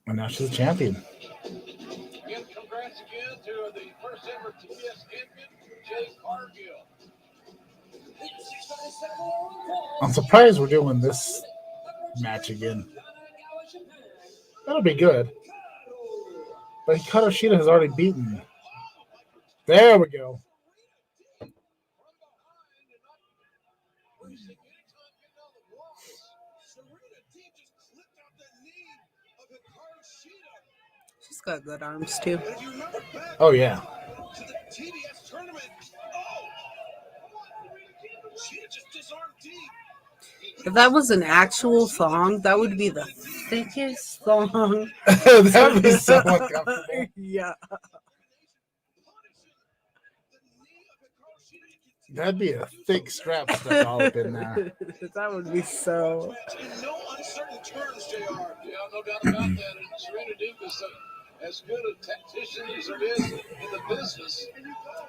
And now she's a champion. Again, congrats again to the first ever TBS champion, Jay Cargill. I'm surprised we're doing this match again. That'll be good. But Hikaru Shida has already beaten. There we go. She's got good arms too. Oh, yeah. If that was an actual song, that would be the thickest song. That would be so uncomfortable. Yeah. That'd be a thick strap stuck all up in there. That would be so. In no uncertain terms, JR. Yeah, no doubt about that. And Serena Duke is as good a tactician as there is in the business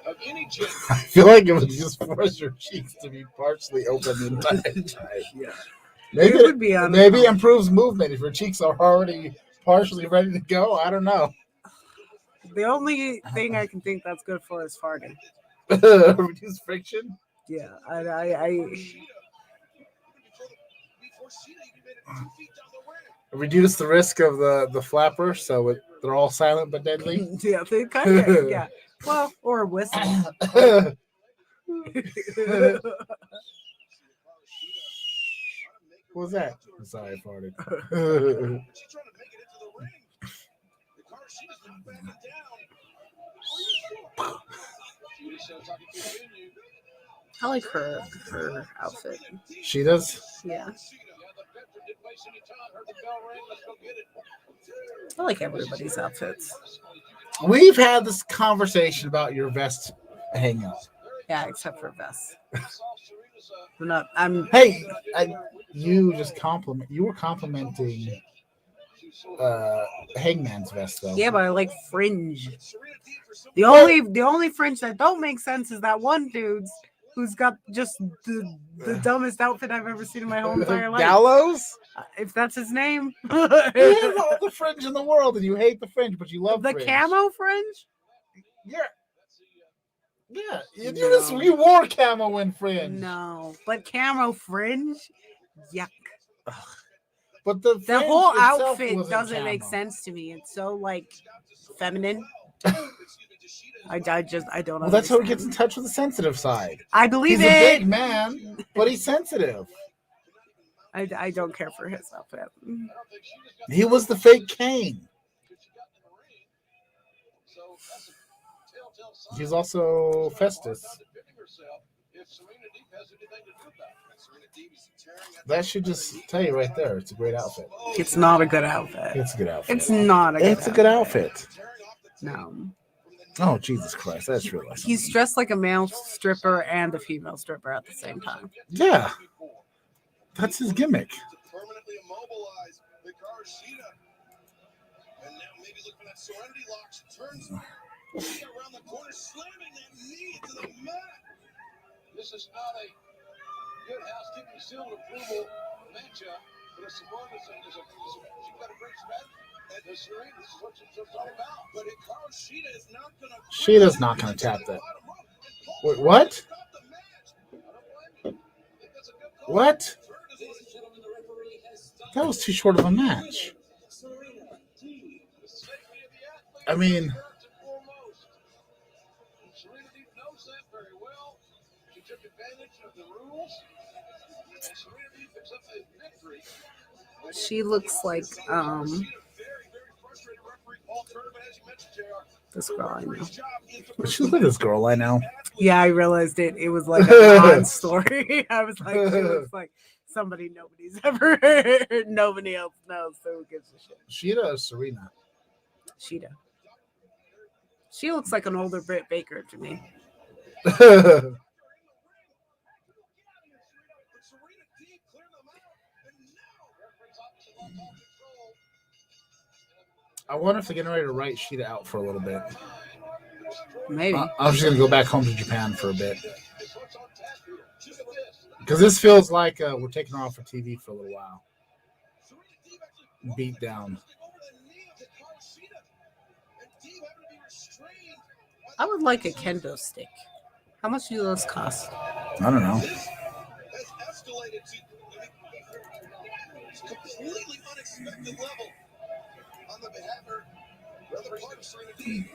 of any gender. I feel like it would just force your cheeks to be partially open the entire time. Yeah. Maybe It would be maybe improves movement if your cheeks are already partially ready to go. I don't know. The only thing I can think that's good for is farting. Reduce friction. Yeah, Reduce the risk of the flapper, so they're all silent but deadly. yeah, they kind of, yeah. Well, or a whistle. What was that? I'm sorry, I farted. I like her outfit. She does. Yeah, I like everybody's outfits. We've had this conversation about your vest hangout. Yeah, except for Vess. I'm not. I'm. Hey, you just compliment. You were complimenting Hangman's vest though. Yeah, but I like fringe. The only fringe that don't make sense is that one dude's who's got just the dumbest outfit I've ever seen in my whole entire life. Gallows. If that's his name. He has all the fringe in the world, and you hate the fringe, but you love the fringe. camo fringe. Yeah. No. You wore camo and fringe. No, but camo fringe. Yuck. But the whole itself outfit wasn't doesn't make camo. sense to me. It's so like feminine. I don't. Well, that's how he understand. gets in touch with the sensitive side. I believe He's a it. big man, but he's sensitive. I don't care for his outfit. He was the fake Kane. He's also Festus. That should just tell you right there. It's a great outfit. It's not a good outfit. It's a good outfit. It's not a good It's a good outfit. No. Oh, Jesus Christ. That's real. He's dressed like a male stripper and a female stripper at the same time. Yeah. That's his gimmick. Permanently immobilize the Garcia. And now maybe look for that serenity lock. She turns around the corner, slamming that knee into the mat. This is not a good housekeeping seal of approval matchup, but it's one that's she's got a great strategy. And the Serena, this is what she's all about. But Garcia is not going to. Sheeta's not going to tap that. Wait, what? What? That was too short of a match. I mean, Serena Deep knows that very well. She took advantage of the rules. And Serena Deep picks up a victory. She looks like this girl I know. she's with this girl I know. Yeah, I realized it. It was like a non-story. I was like, she looks like somebody nobody's ever heard. Nobody else knows, so who gives a shit? Sheeta or Serena? Sheeta. She looks like an older Britt Baker to me. I wonder if they're getting ready to write Sheeta out for a little bit. Maybe. I'm just going to go back home to Japan for a bit. Because this feels like we're taking her off for TV for a little while. Beat down. I would like a kendo stick. How much do those cost? I don't know. Has escalated to completely unexpected level on the behalf of the part of Serena Deeb.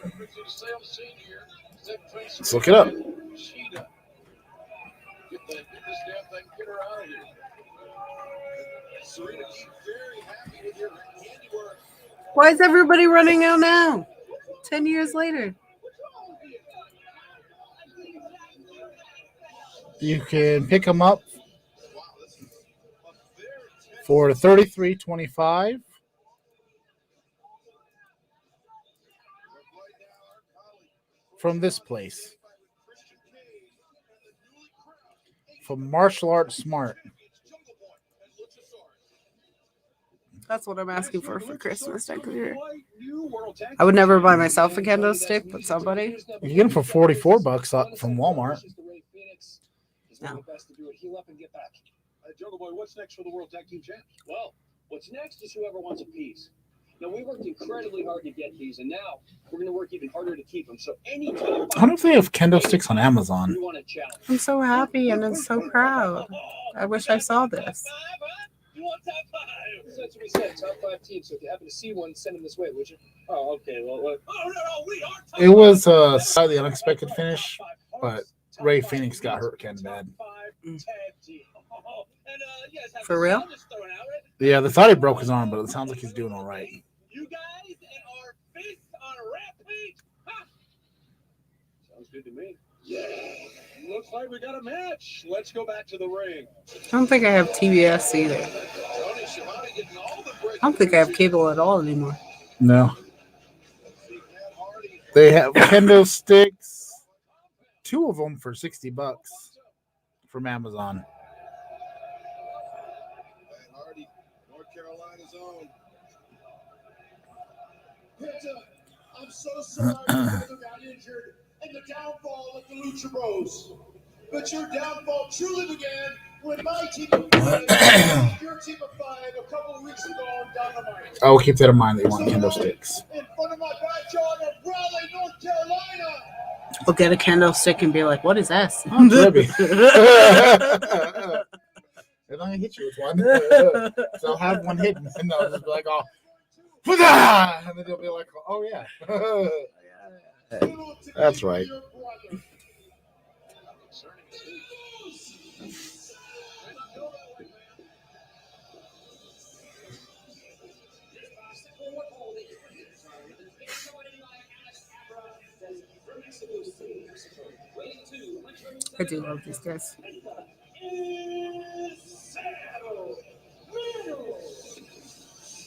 Let's look it up. Sheeta. Get this damn thing, get her out of here. Serena Deeb very happy with her handiwork. Why is everybody running out now? 10 years later. You can pick them up for $33.25. From this place. From Martial Arts Smart. That's what I'm asking for Christmas next year. I would never buy myself a kendo stick, but somebody. You get them for $44 from Walmart. No. Jungle Boy, what's next for the World Tag Team Champs? Well, what's next is whoever wants a piece. Now, we worked incredibly hard to get these, and now we're going to work even harder to keep them. So anytime I wonder if they have kendo sticks on Amazon. we want a challenge. I'm so happy and I'm so proud. I wish I saw this. You want top 5? So that's what we said, top 5 teams. So if you happen to see one, send them this way, would you? Oh, okay. Well, what? Oh, no, we are top It was a slightly unexpected finish, but Ray Phoenix got hurt kind of bad. For real? Yeah, they thought he broke his arm, but it sounds like he's doing all right. You guys and our fists on a rampage. Ha! Sounds good to me. Yeah. Looks like we got a match. Let's go back to the ring. I don't think I have TBS either. I don't think I have cable at all anymore. No. They have kendo sticks, 2 of them for $60 from Amazon. Hardy, North Carolina's own. I'm so sorry you got injured and the downfall of the Lucha Bros. But your downfall truly began when my team of 5, your team of 5, a couple of weeks ago on Dynamite. I will keep that in mind that you want kendo sticks. In front of my backyard of Raleigh, North Carolina. We'll get a kendo stick and be like, what is this? Oh, Libby. And I hit you with one. So I'll have one hidden, and I'll just be like, oh, and then you'll be like, oh, yeah. That's right. I do love these guys.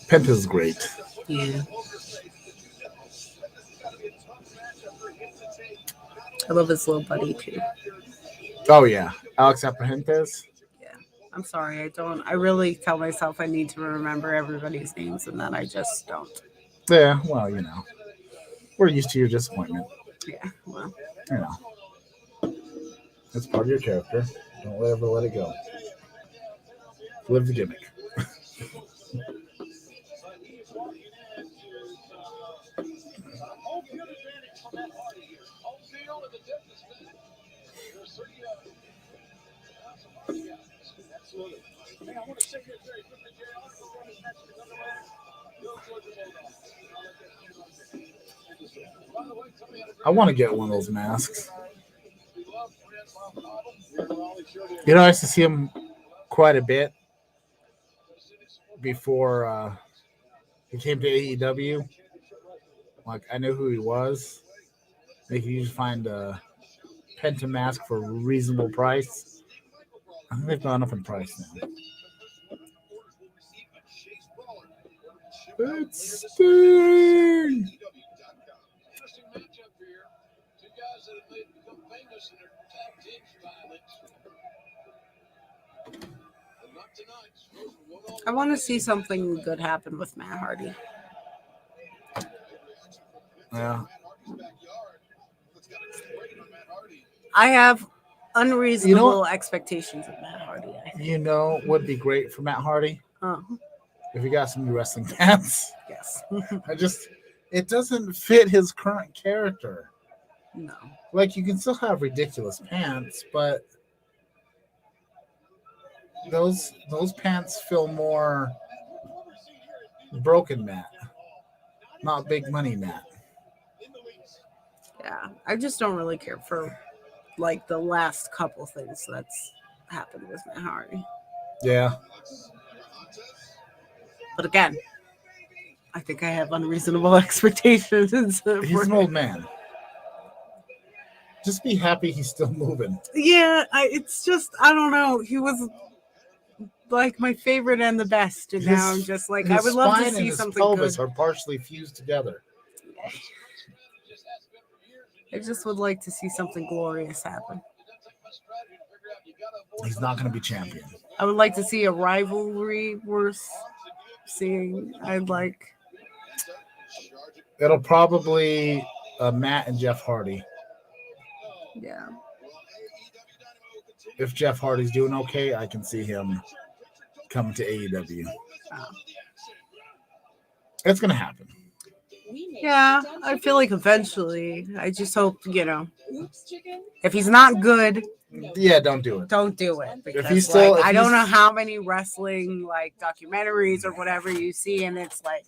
Penta's great. Yeah. I love his little buddy too. Oh, yeah. Alex Apprehentes. Yeah. I'm sorry. I really tell myself I need to remember everybody's names and then I just don't. Yeah, well, you know. We're used to your disappointment. Yeah. Well. You know. That's part of your character. Don't ever let it go. Live the gimmick. I want to get one of those masks. You know, I used to see him quite a bit before he came to AEW. Like, I knew who he was. They could usually find a Penta mask for a reasonable price. I think they've gone up in price now. It's Sting! I want to see something good happen with Matt Hardy. Yeah. I have unreasonable expectations of Matt Hardy. I think. You know, would be great for Matt Hardy Oh, if he got some new wrestling pants. yes. It doesn't fit his current character. No. Like, you can still have ridiculous pants, but those pants feel more broken Matt, not big money Matt. Yeah. I just don't really care for like the last couple things that's happened with Matt Hardy. Yeah. But again, I think I have unreasonable expectations. He's an old man. Just be happy he's still moving. Yeah, it's just, I don't know. He was like my favorite and the best. And now I'm just like, I would love to see something good. good. His pelvis are partially fused together. I just would like to see something glorious happen. He's not going to be champion. I would like to see a rivalry worth seeing. I'd like. It'll probably Matt and Jeff Hardy. Yeah. If Jeff Hardy's doing okay, I can see him coming to AEW. It's gonna happen. Yeah, I feel like eventually. I just hope, if he's not good, Yeah, don't do it. don't do it. Because, he's still- like, if I don't know he's- how many wrestling like documentaries or whatever you see, and it's like,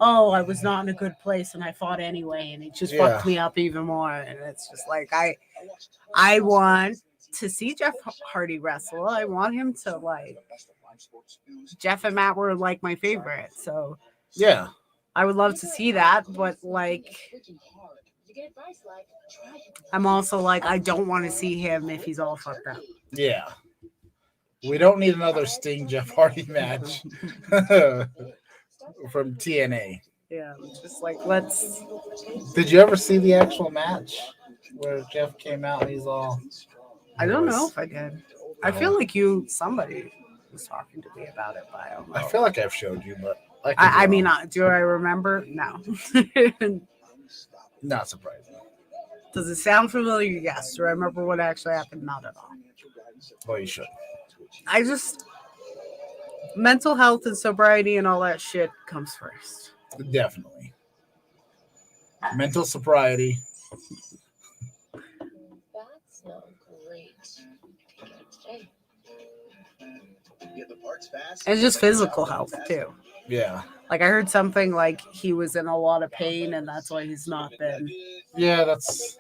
oh, I was not in a good place and I fought anyway, and it just fucked me up even more. And it's just like I want to see Jeff Hardy wrestle. I want him to like. Jeff and Matt were like my favorite, so Yeah. I would love to see that. But like, I'm also like, I don't want to see him if he's all fucked up. Yeah. We don't need another Sting Jeff Hardy match from TNA. Yeah, just like let's. Did you ever see the actual match where Jeff came out and he's all? I don't know if I did. I feel like somebody was talking to me about it, but I don't know. I feel like I've showed you, but I mean, do I remember? No. Not surprising. Does it sound familiar? Yes. Do I remember what actually happened? Not at all. Well, you should. I just mental health and sobriety and all that shit comes first. Definitely. Mental sobriety. That's not great. And just physical health too. Yeah. Like I heard something like he was in a lot of pain and that's why he's not been. Yeah, that's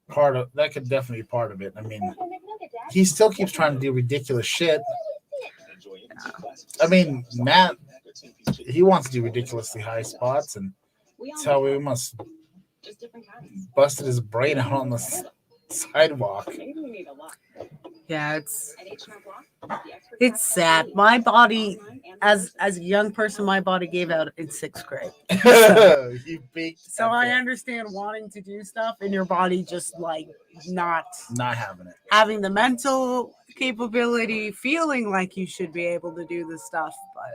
part of that. Could definitely be part of it. I mean, he still keeps trying to do ridiculous shit. I mean, Matt, he wants to do ridiculously high spots, and that's how we must busted his brain out on the sidewalk. Yeah, it's sad. My body, as a young person, my body gave out in 6th grade. You baked So I understand wanting to do stuff and your body just like not having it, having the mental capability, feeling like you should be able to do this stuff, but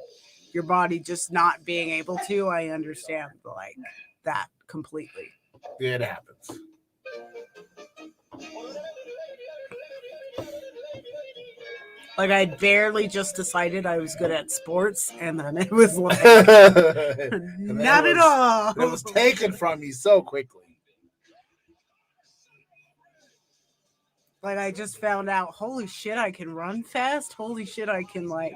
your body just not being able to. I understand like that completely. It happens. Like I barely just decided I was good at sports, and then it was like not at all. It was taken from you so quickly. Like I just found out, holy shit, I can run fast. Holy shit, I can like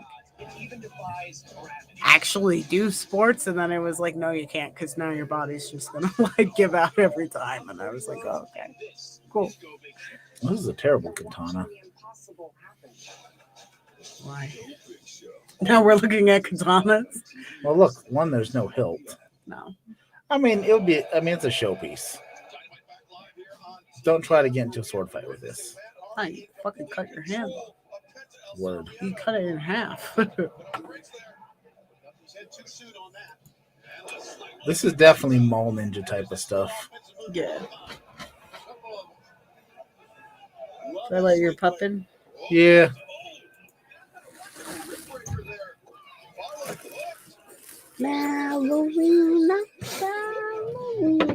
actually do sports. And then it was like, no, you can't, because now your body's just gonna like give out every time. And I was like, oh, okay, cool. This is a terrible katana. Why? Now we're looking at katanas. Well, look, one, there's no hilt. No. I mean, it's a showpiece. Don't try to get into a sword fight with this. Oh, you fucking cut your hand. Word. You cut it in half. This is definitely Mall Ninja type of stuff. Yeah. Should I let your pup in? Yeah. Mallory,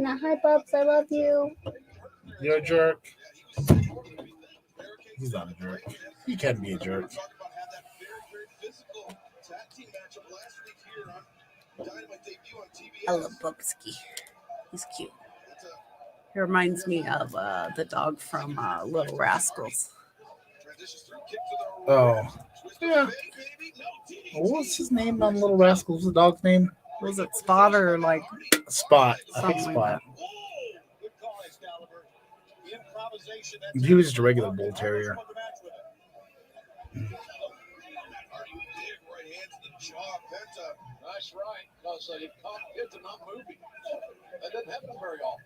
hi, pups, I love you. You're a jerk. He's not a jerk. He can be a jerk. I love Bubsky. He's cute. He reminds me of the dog from Little Rascals. Oh. Yeah. What's his name on Little Rascals? The dog's name? Was it Spot or like Spot? I think something Spot. like He was just a regular bull terrier. That's right, because he caught Penta not moving. That doesn't happen very often.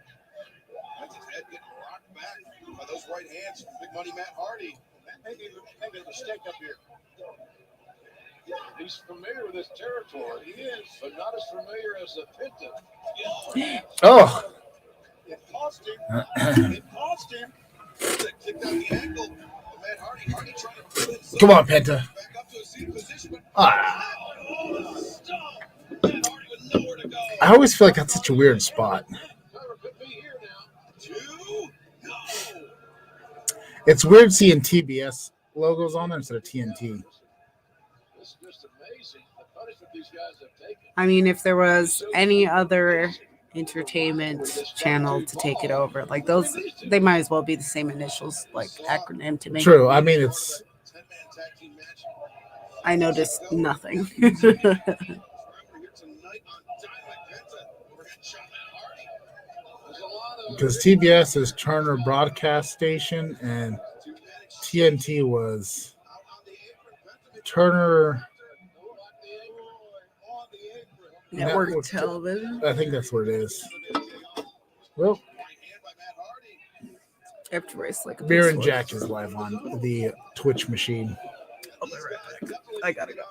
That's his head getting rocked back by those right hands from Big Money Matt Hardy. That may be a mistake up here. He's familiar with this territory. He is, but not as familiar as the Penta. Oh. It cost him. It cost him. Kicked out the ankle. Matt Hardy trying to put himself Come on, Penta. back up to a seated position, but I always feel like that's such a weird spot. It's weird seeing TBS logos on there instead of TNT. It's just amazing the punishment these guys have taken. I mean, if there was any other entertainment channel to take it over, like those, they might as well be the same initials, like acronym to me. True. I mean, it's 10-man tag team match. I noticed nothing. Here tonight on Dynamite Penta. Overhead shot Matt Hardy. There's a lot of because TBS is Turner Broadcast Station and TNT was Turner Network television. I think that's what it is. Well, I have to race like a Beer and peaceful. Jack is live on the Twitch machine. I'll be right back. I gotta go.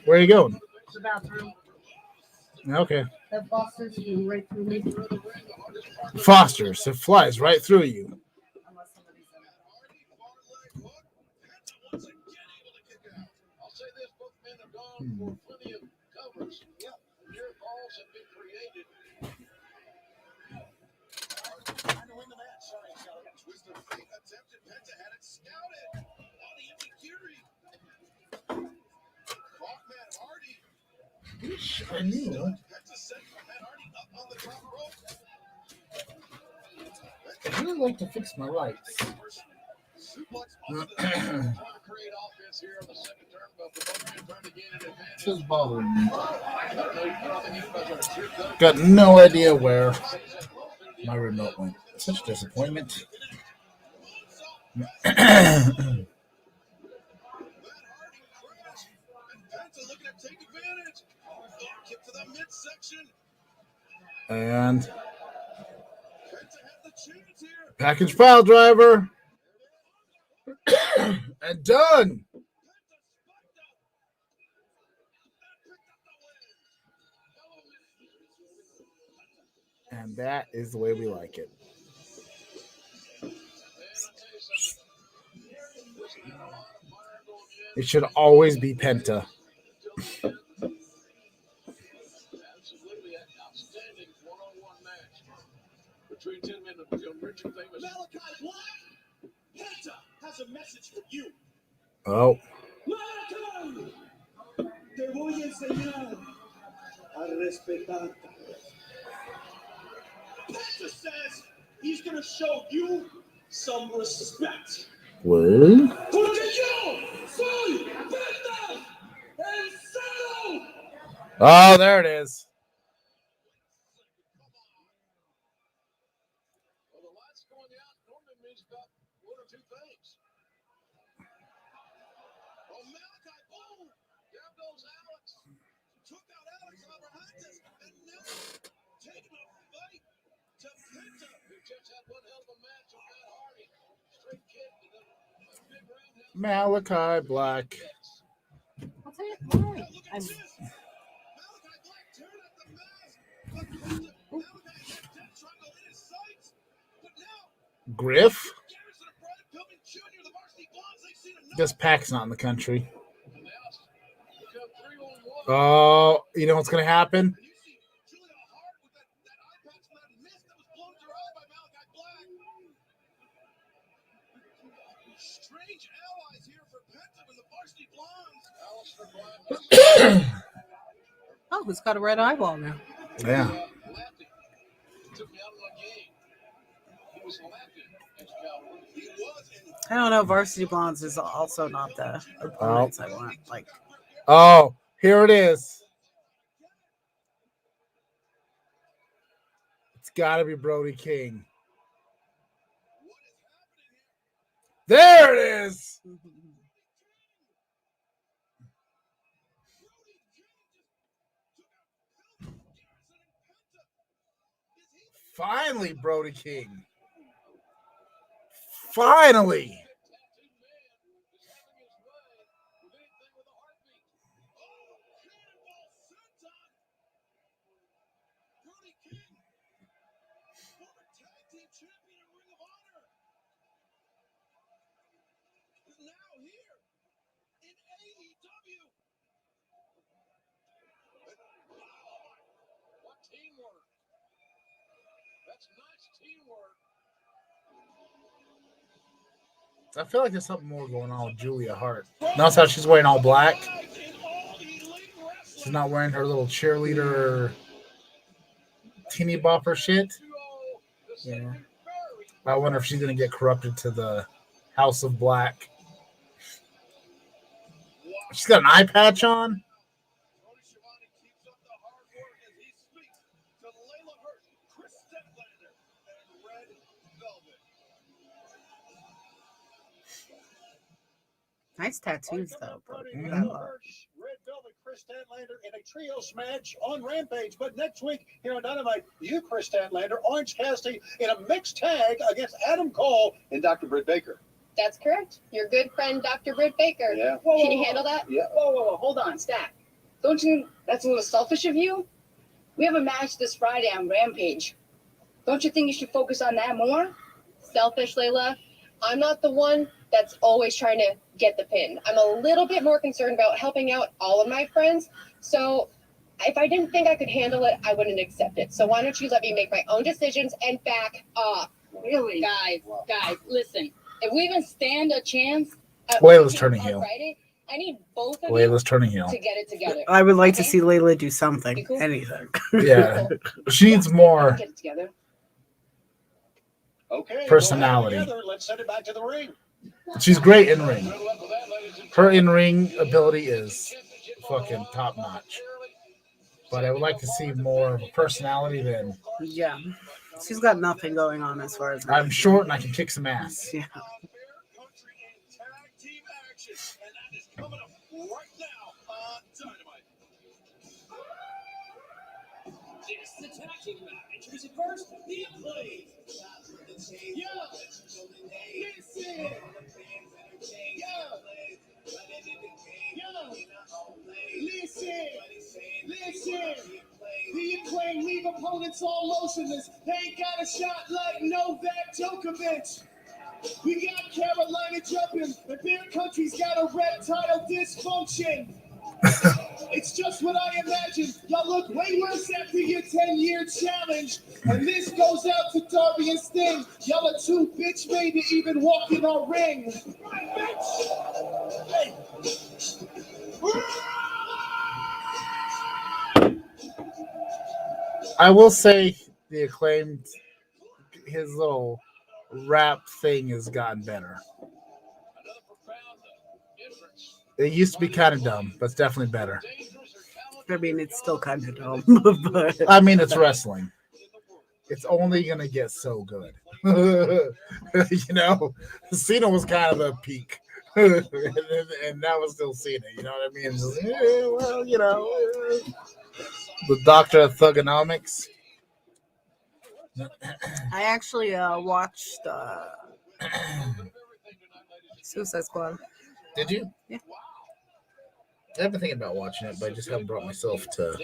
Where are you going? The bathroom. Okay. That Foster's you right through me. Foster's. It flies right through you. Unless somebody's in it. once again able to kick out. I'll say this, both men have gone for plenty of covers. Yeah, near falls have been created. Trying to win the match. Sorry, twist of fate attempted. Penta had it scouted. On the Ikiri. Caught Matt Hardy. I knew. Penta sent Matt Hardy up on the top rope. I really like to fix my lights. Suplex onto the trying to create offense here on the second turnbuckle. Both men trying to gain an advantage. This is bothering me. I don't think anybody's going to shoot them. Got no idea where my remote went. Such disappointment. Matt Hardy crashed, and Penta looking to take advantage. Kick to the midsection. And Penta had the chance here. package pile driver. And done. And that is the way we like it. It should always be Penta. Absolutely an outstanding one-on-one match between 10 men that become rich and famous. Malachi Black, Penta has a message for you. Oh, Malachi, te voy a enseñar a respetar. Penta says he's going to show you some respect. what? Porque yo soy Penta el Cero. Oh, there it is. Well, the lights going out normally means about one or two things. Oh, Malachi, boom! There goes Alex. Took out Alex Abrahantes, and now taking a fight to Penta, who just had one hell of a match with Matt Hardy. Straight kick to the big roundhouse. Malachi Black. I'll tell you why. Look at I'm this. Malachi Black tearing at the mask. But Penta, Malachi had death triangle in his sights. But now, Griff. Garrison and Brian Pillman Jr., the varsity blondes, they've seen enough. Guess Pac's not in the country. And now it's become 3-on-1. Oh, you know what's going to happen? And you see Julia Hart with that eye patch from that mist that was blown to her eye by Malachi Black. Strange allies here for Penta and the varsity blondes. Alistair Black oh, who's got a red eyeball now? Yeah. laughing. Took me out of my game. He was laughing at Calvin. He was, and I don't know. Varsity Blondes is also not the opponents I want. Like, Oh, here it is. It's got to be Brody King. There it is. Finally, Brody King. Finally. Brody King, former tag team champion in Ring of Honor, is now here in AEW. What teamwork! That's nice teamwork. I feel like there's something more going on with Julia Hart. Notice how she's wearing all black. She's not wearing her little cheerleader teeny bopper shit. Yeah. I wonder if she's gonna get corrupted to the House of Black. She's got an eye patch on. Nice tattoos, though. Mhm. Red Velvet Chris Statlander in a trios match on Rampage. But next week here on Dynamite, you, Chris Statlander, Orange Cassidy in a mixed tag against Adam Cole and Dr. Britt Baker. That's correct. Your good friend, Dr. Britt Baker. Yeah. Can you handle that? Yeah. Whoa, hold on, Stack. Don't you? That's a little selfish of you. We have a match this Friday on Rampage. Don't you think you should focus on that more? Selfish, Layla. I'm not the one that's always trying to get the pin. I'm a little bit more concerned about helping out all of my friends. So if I didn't think I could handle it, I wouldn't accept it. So why don't you let me make my own decisions and back off? Really? Guys, listen. If we even stand a chance, Layla's turning heel. I need both of Layla's turning heel. you to get it together. I would like to Okay? see Layla do something. You cool? Anything. Yeah, she needs more get it together. Okay. Personality. well, together, let's send it back to the ring. She's great in ring. Her in ring ability is fucking top notch. But I would like to see more of a personality than Yeah. She's got nothing going on as far as I'm short and I can kick some ass. Yeah. It's the tag team match. Introducing first, the Acclaim. Yeah. Listen. Listen. The Acclaim leave opponents all motionless. They ain't got a shot like Novak Djokovic. We got Carolina jumping. The beer country's got a reptile dysfunction. It's just what I imagined. Y'all look way worse after your 10-year challenge. And this goes out to Darby and Sting. Y'all are too bitch made to even walk in our ring. Right, bitch? Hey. I will say the Acclaimed, his little rap thing has gotten better. It used to be kind of dumb, but it's definitely better. I mean, it's still kind of dumb, but I mean, it's wrestling. It's only gonna get so good. You know, Cena was kind of a peak, and that was still Cena. You know what I mean? Just, well, you know, the Doctor of Thugonomics. I actually watched Suicide Squad. Did you? Yeah. I've been thinking about watching it, but I just haven't brought myself to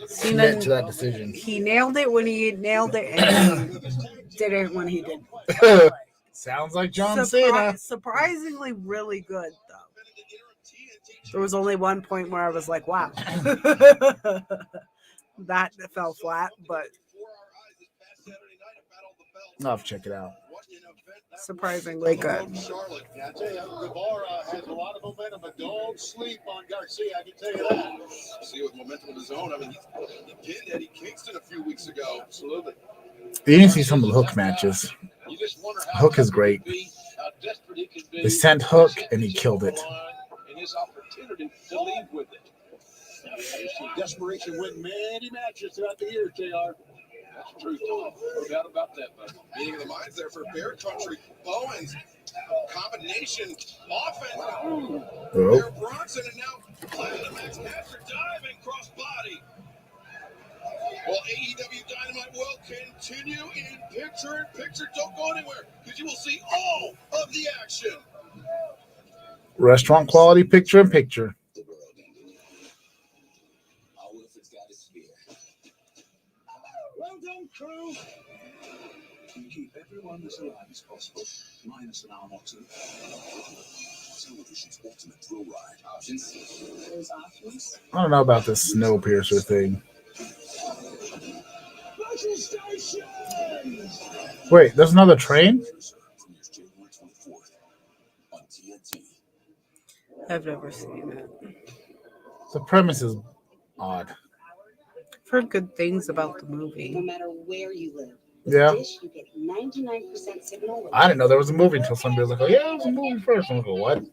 Cena, commit to that decision. he nailed it when he nailed it, and he didn't when he didn't. Sounds like John Cena. Surprisingly really good, though. There was only one point where I was like, wow. That fell flat, but I'll have to check it out. surprisingly good. Charlotte. Yeah, I tell you, Guevara has a lot of momentum, but don't sleep on Garcia. I can tell you that. See, with momentum of his own, I mean, he pinned Eddie Kingston a few weeks ago. Absolutely. You need to see some of the Hook matches. You just wonder how Hook is great. how desperate he can be. They sent Hook, and he killed it. And his opportunity to leave with it. There's some desperation win many matches throughout the year, JR. That's true, Tom. No doubt about that, bud. Meeting of the minds there for Bear Country. Bowens. Combination offense. Oh. Bear Bronson and now Platinum Max Master diving cross body. Well, AEW Dynamite will continue in picture-in-picture. Don't go anywhere because you will see all of the action. Restaurant quality picture-in-picture. Well done, crew. You keep everyone as alive as possible, minus an arm or two. Television's ultimate thrill ride. Options. There's options. I don't know about this Snowpiercer thing. Special stations. Wait, there's another train? Premieres January 24th on TNT. I've never seen it. The premise is odd. I've heard good things about the movie. No matter where you live. With Yeah. Dish, you get 99% signal. I didn't know there was a movie until somebody was like, "Oh yeah, it was a movie first." And I go, "What?"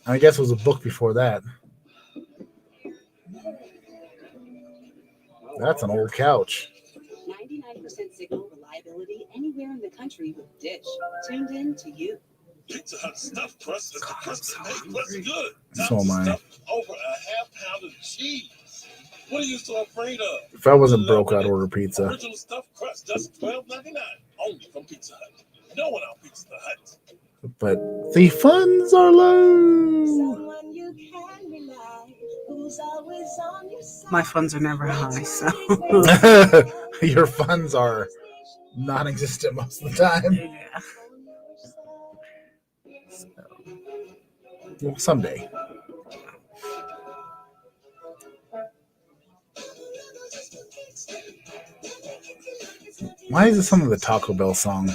I guess it was a book before that. That's an old couch. 99% signal reliability anywhere in the country with Dish. Tuned in to you. Pizza Hut stuffed crust is the crust that makes crust good. So am I. Stuffed over a half pound of cheese. What are you so afraid of? If I wasn't broke, I'd order pizza. Original stuffed crust, just $12.99. Only from Pizza Hut. No one out Pizza Hut. But the funds are low. Someone you can rely, who's always on your side. My funds are never high, so Your funds are non-existent most of the time. yeah. Well, someday. Why is it some of the Taco Bell song?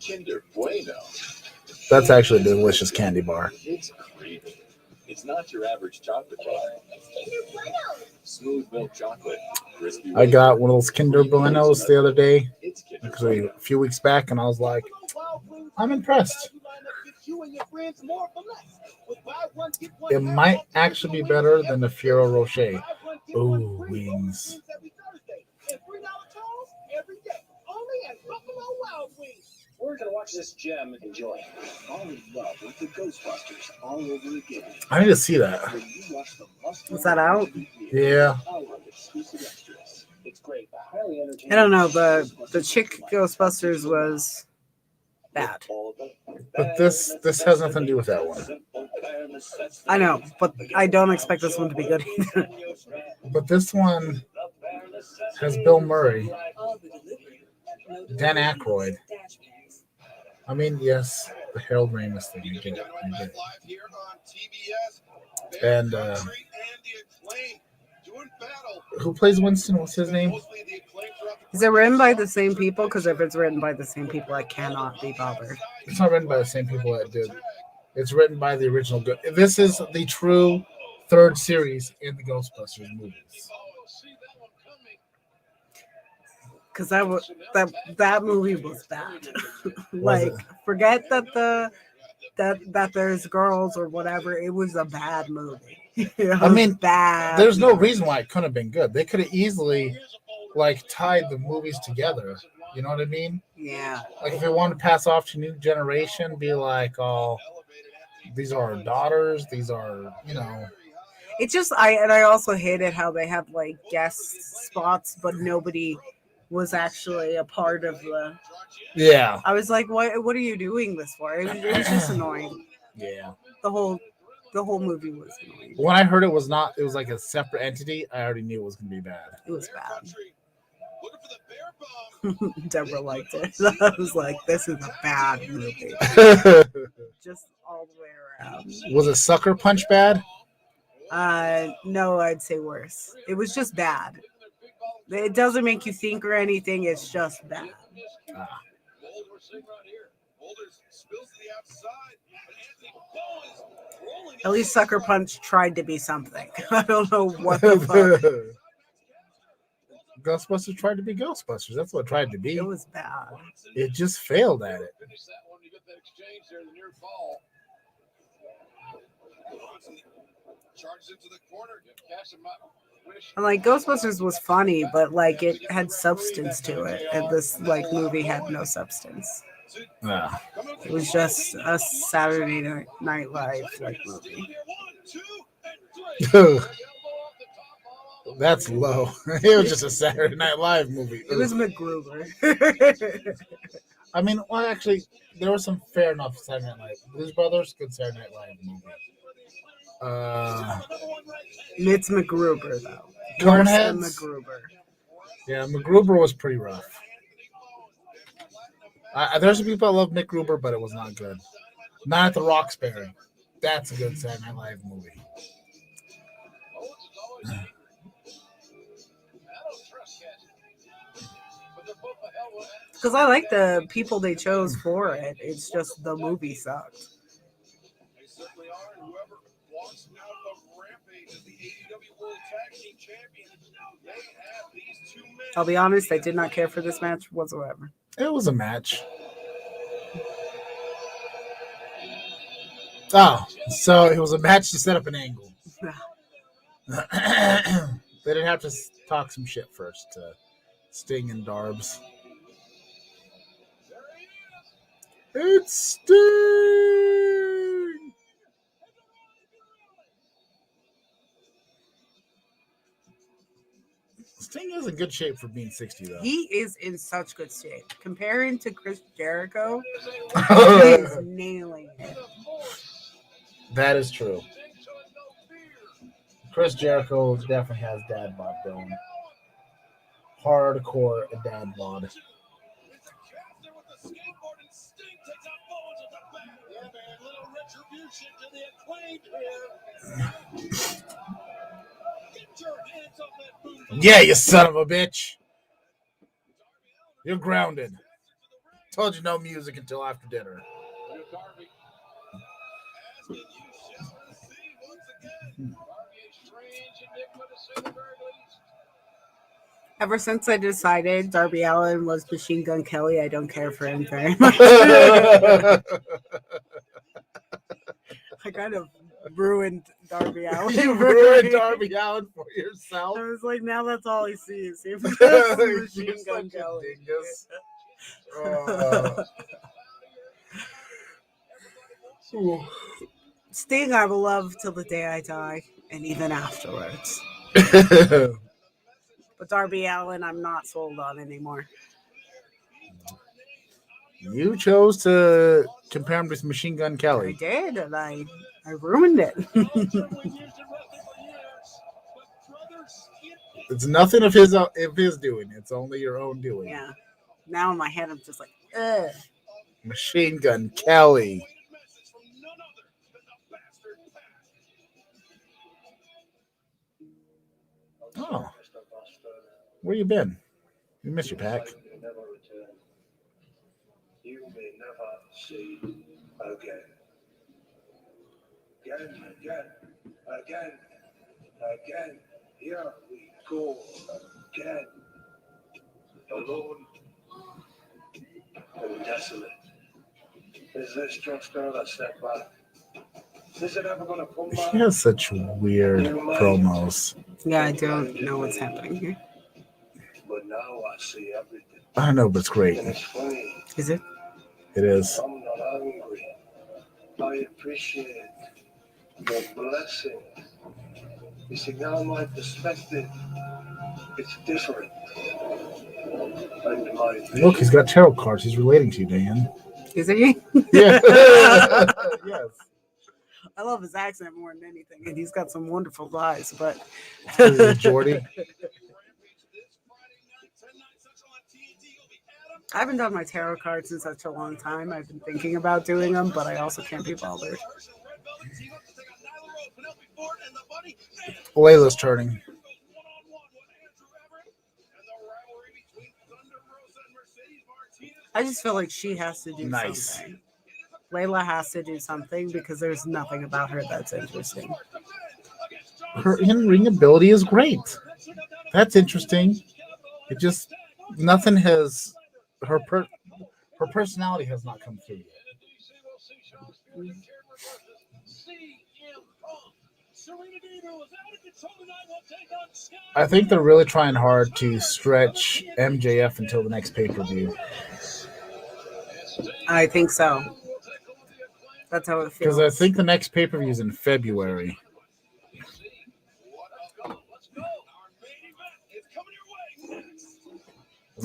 Kinder Bueno. That's actually a delicious candy bar. It's creamy. It's not your average chocolate bar. Smooth milk chocolate. Crispy. I got one of those Kinder Buenos the other day, It's Kinder actually a few weeks back, and I was like, I'm impressed. It might actually be better than the Fiero Rocher. Ooh, wings. We're gonna watch this gem and enjoy. Fall in love with the Ghostbusters all over again. I need to see that. When you watch the Must Is that out? Yeah. exclusive extras. It's great. Highly entertaining. I don't know. The chick Ghostbusters was bad. But this has nothing to do with that one. I know, but I don't expect this one to be good either. But this one has Bill Murray, Dan Aykroyd. I mean, yes, the Harold Ramis thing. I get it. And who plays Winston? What's his name? Is it written by the same people? Because if it's written by the same people, I cannot be bothered. It's not written by the same people that did. It's written by the original. This is the true third series in the Ghostbusters movies. Because that movie was bad. Like, forget that that there's girls or whatever. It was a bad movie. I mean, bad. There's no reason why it couldn't have been good. They could have easily, like, tied the movies together. You know what I mean? Yeah. Like, if they want to pass off to new generation, be like, oh, these are our daughters. These are, you know. It just I also hated how they had like guest spots, but nobody was actually a part of the. Yeah. I was like, what are you doing this for? It was just annoying. Yeah. The whole movie was annoying. When I heard it was like a separate entity, I already knew it was going to be bad. It was bad. Deborah liked it. I was like, this is a bad movie. Just all the way around. Was it Sucker Punch bad? No, I'd say worse. It was just bad. It doesn't make you think or anything. It's just bad. At least Sucker Punch tried to be something. I don't know what the fuck. Ghostbusters tried to be Ghostbusters. That's what it tried to be. It was bad. It just failed at it. And like Ghostbusters was funny, but like it had substance to it, and this like movie had no substance. Yeah. It was just a Saturday Night Live like movie. That's low. It was just a Saturday Night Live movie. It was MacGruber. I mean, well, actually, there was some fair enough Saturday Night Live. Blues Brothers, good Saturday Night Live movie. It's MacGruber though. Coneheads? MacGruber. Yeah, MacGruber was pretty rough. There's some people that love MacGruber, but it was not good. Not at the Roxbury. That's a good Saturday Night Live movie. Because I like the people they chose for it. It's just the movie sucked. I'll be honest, I did not care for this match whatsoever. It was a match. Oh, so it was a match to set up an angle. They didn't have to talk some shit first to Sting and Darbs. It's Sting! Sting is in good shape for being 60, though. He is in such good shape. Comparing to Chris Jericho, he is nailing it. That is true. Chris Jericho definitely has dad bod going. Hardcore dad bod. Yeah, you son of a bitch. You're grounded. Told you no music until after dinner. Ever since I decided Darby Allin was Machine Gun Kelly, I don't care for him very much. I kind of ruined Darby Allin. You ruined Darby Allin for yourself. I was like, now that's all he sees. He Machine Gun Kelly. Sting I will love till the day I die, and even afterwards. But Darby Allin, I'm not sold on anymore. You chose to compare him with Machine Gun I Kelly. did, and I ruined it. It's nothing of his doing. It's only your own doing. Yeah. Now in my head, I'm just like, ugh. Machine Gun Kelly. Oh. Where you been? We miss you, Pac. You may never see again. Again. Here we go again. Alone and desolate. Is this just another setback? Is it ever going to come back? She has such weird promos. Yeah, I don't know what's happening here. But now I see everything. I don't know, but it's great. And it's funny. Is it? It is. I'm not angry. I appreciate the blessing. You see, now my perspective, it's different. And my Look, he's got tarot cards. He's relating to you, Dan. Is he? Yeah. Yes. I love his accent more than anything, and he's got some wonderful eyes, but Jordy. I haven't done my tarot cards in such a long time. I've been thinking about doing them, but I also can't be bothered. Layla's turning. I just feel like she has to do Nice. something. Layla has to do something because there's nothing about her that's interesting. Her in-ring ability is great. That's interesting. It just nothing has her personality has not come through yet. I think they're really trying hard to stretch MJF until the next pay-per-view. I think so. That's how it feels. Because I think the next pay-per-view is in February.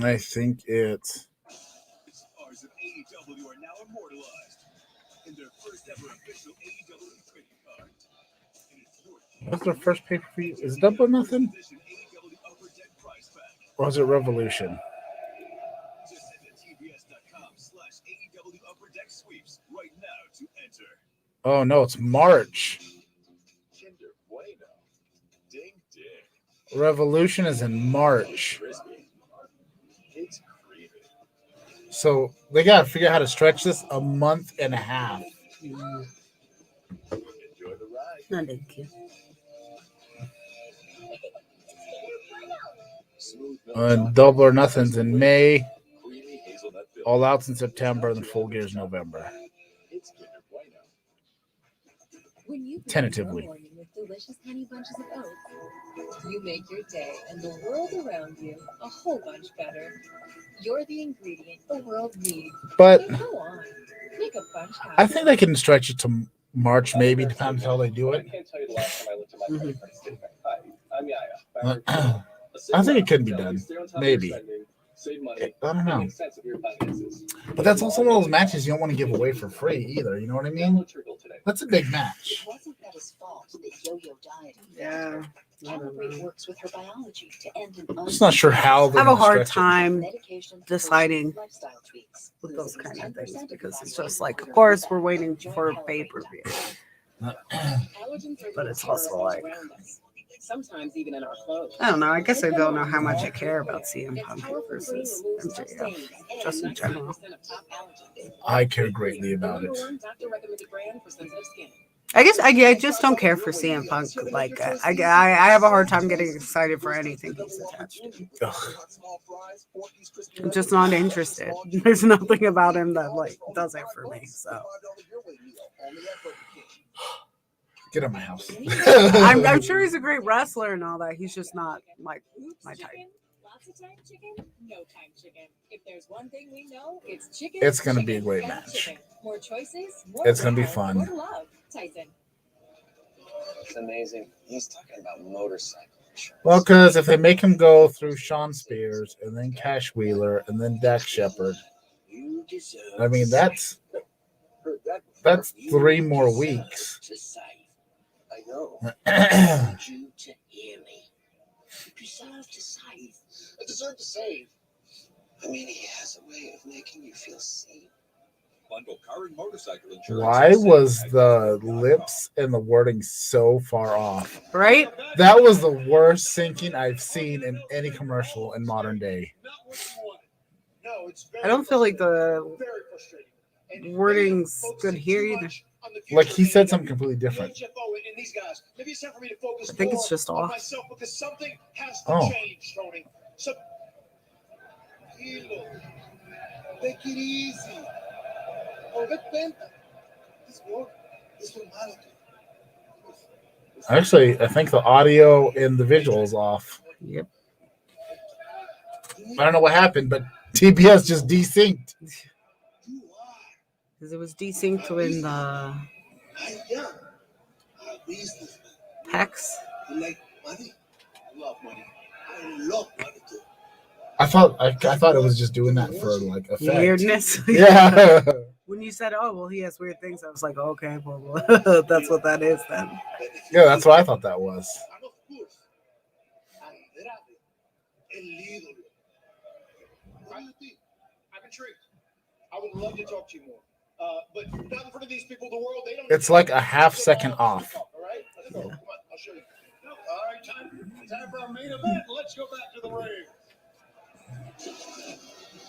I think it's... Stars of AEW are now immortalized in their first ever official AEW trading card. What's their first pay-per-view? Is it Double or Nothing? Or is it Revolution? Just head to tvs.com/AEW Upper Deck Sweeps right now to enter. Oh, no, it's March. Kinder Bueno. Ding ding. Revolution is in March. It's creepy. So they got to figure out how to stretch this a month and a half. Enjoy the ride. No, thank you. And Double or Nothing's in May. All Out's in September, and then Full Gear's November. Tentatively. With delicious honey bunches of oats, you make your day and the world around you a whole bunch better. You're the ingredient the world needs. But So go on, make a bunch happen. I think they can stretch it to March, maybe, depends how they do it. I can't tell you the last time I looked at my credit card statement. Hi, I'm Yaya. I think it could be done. Maybe. Save money. I don't know. Make sense of your finances. But that's also one of those matches you don't want to give away for free either. You know what I mean? That's a big match. It wasn't that his fault that yo-yo died. Yeah. Calibrate works with her biology to end an I'm just not sure how I they're have a gonna hard stretch time medication, deciding lifestyle tweaks. with those kind of things because it's just like, of course, we're waiting for a pay-per-view. But it's also like, Sometimes even in our clothes. I don't know. I guess I don't know how much I care about CM Punk versus MJF, just in general. I care greatly about it. I guess I just don't care for CM Punk. Like I have a hard time getting excited for anything he's attached to. Ugh. I'm just not interested. There's nothing about him that like does it for me. So Get out of my house. I'm sure he's a great wrestler and all that. He's just not like my type. Lots of time chicken, no time chicken. If there's one thing we know, it's chicken. It's gonna be a chicken, great and match. chicken. More choices, more It's gonna be power, fun. more love. Tyson. It's amazing. He's talking about motorcycle insurance. Well, because if they make him go through Sean Spears and then Cash Wheeler and then Dak Shepard, I mean that's 3 more weeks. I know. I You to hear me. You deserve to save. I deserve to save. I mean, he has a way of making you feel seen. Bundle car and motorcycle insurance. Why was the lips and the wording so far off? Right? That was the worst syncing I've seen in any commercial in modern day. No, it's I don't feel like the very frustrating. And wording's good here either. Like he said something completely different. HFO and these guys. Maybe it's time for me to focus I think it's more just on off. myself because something has to Oh. change, Tony. So, Hilo, take it easy. Oh, get penta. This one is formality. Actually, I think the audio and the visual is off. Yep. I don't know what happened, but TBS just desynced. Because it was desynced in the I am a businessman. PAX. You like money? I love money. I love money too. I thought it was just doing that for like effect. Weirdness. Yeah. When you said, "Oh, well, he has weird things," I was like, "Okay, well, that's what that is then." Yeah, that's what I thought that was. And of course, Andrade, el ídolo. What do you think? I'm intrigued. I would love to talk to you more. But not in front of these people, the world, they don't. It's like a half second off. All right? Let's go. Come on, I'll show you. All right, time for our main event. Let's go back to the ring.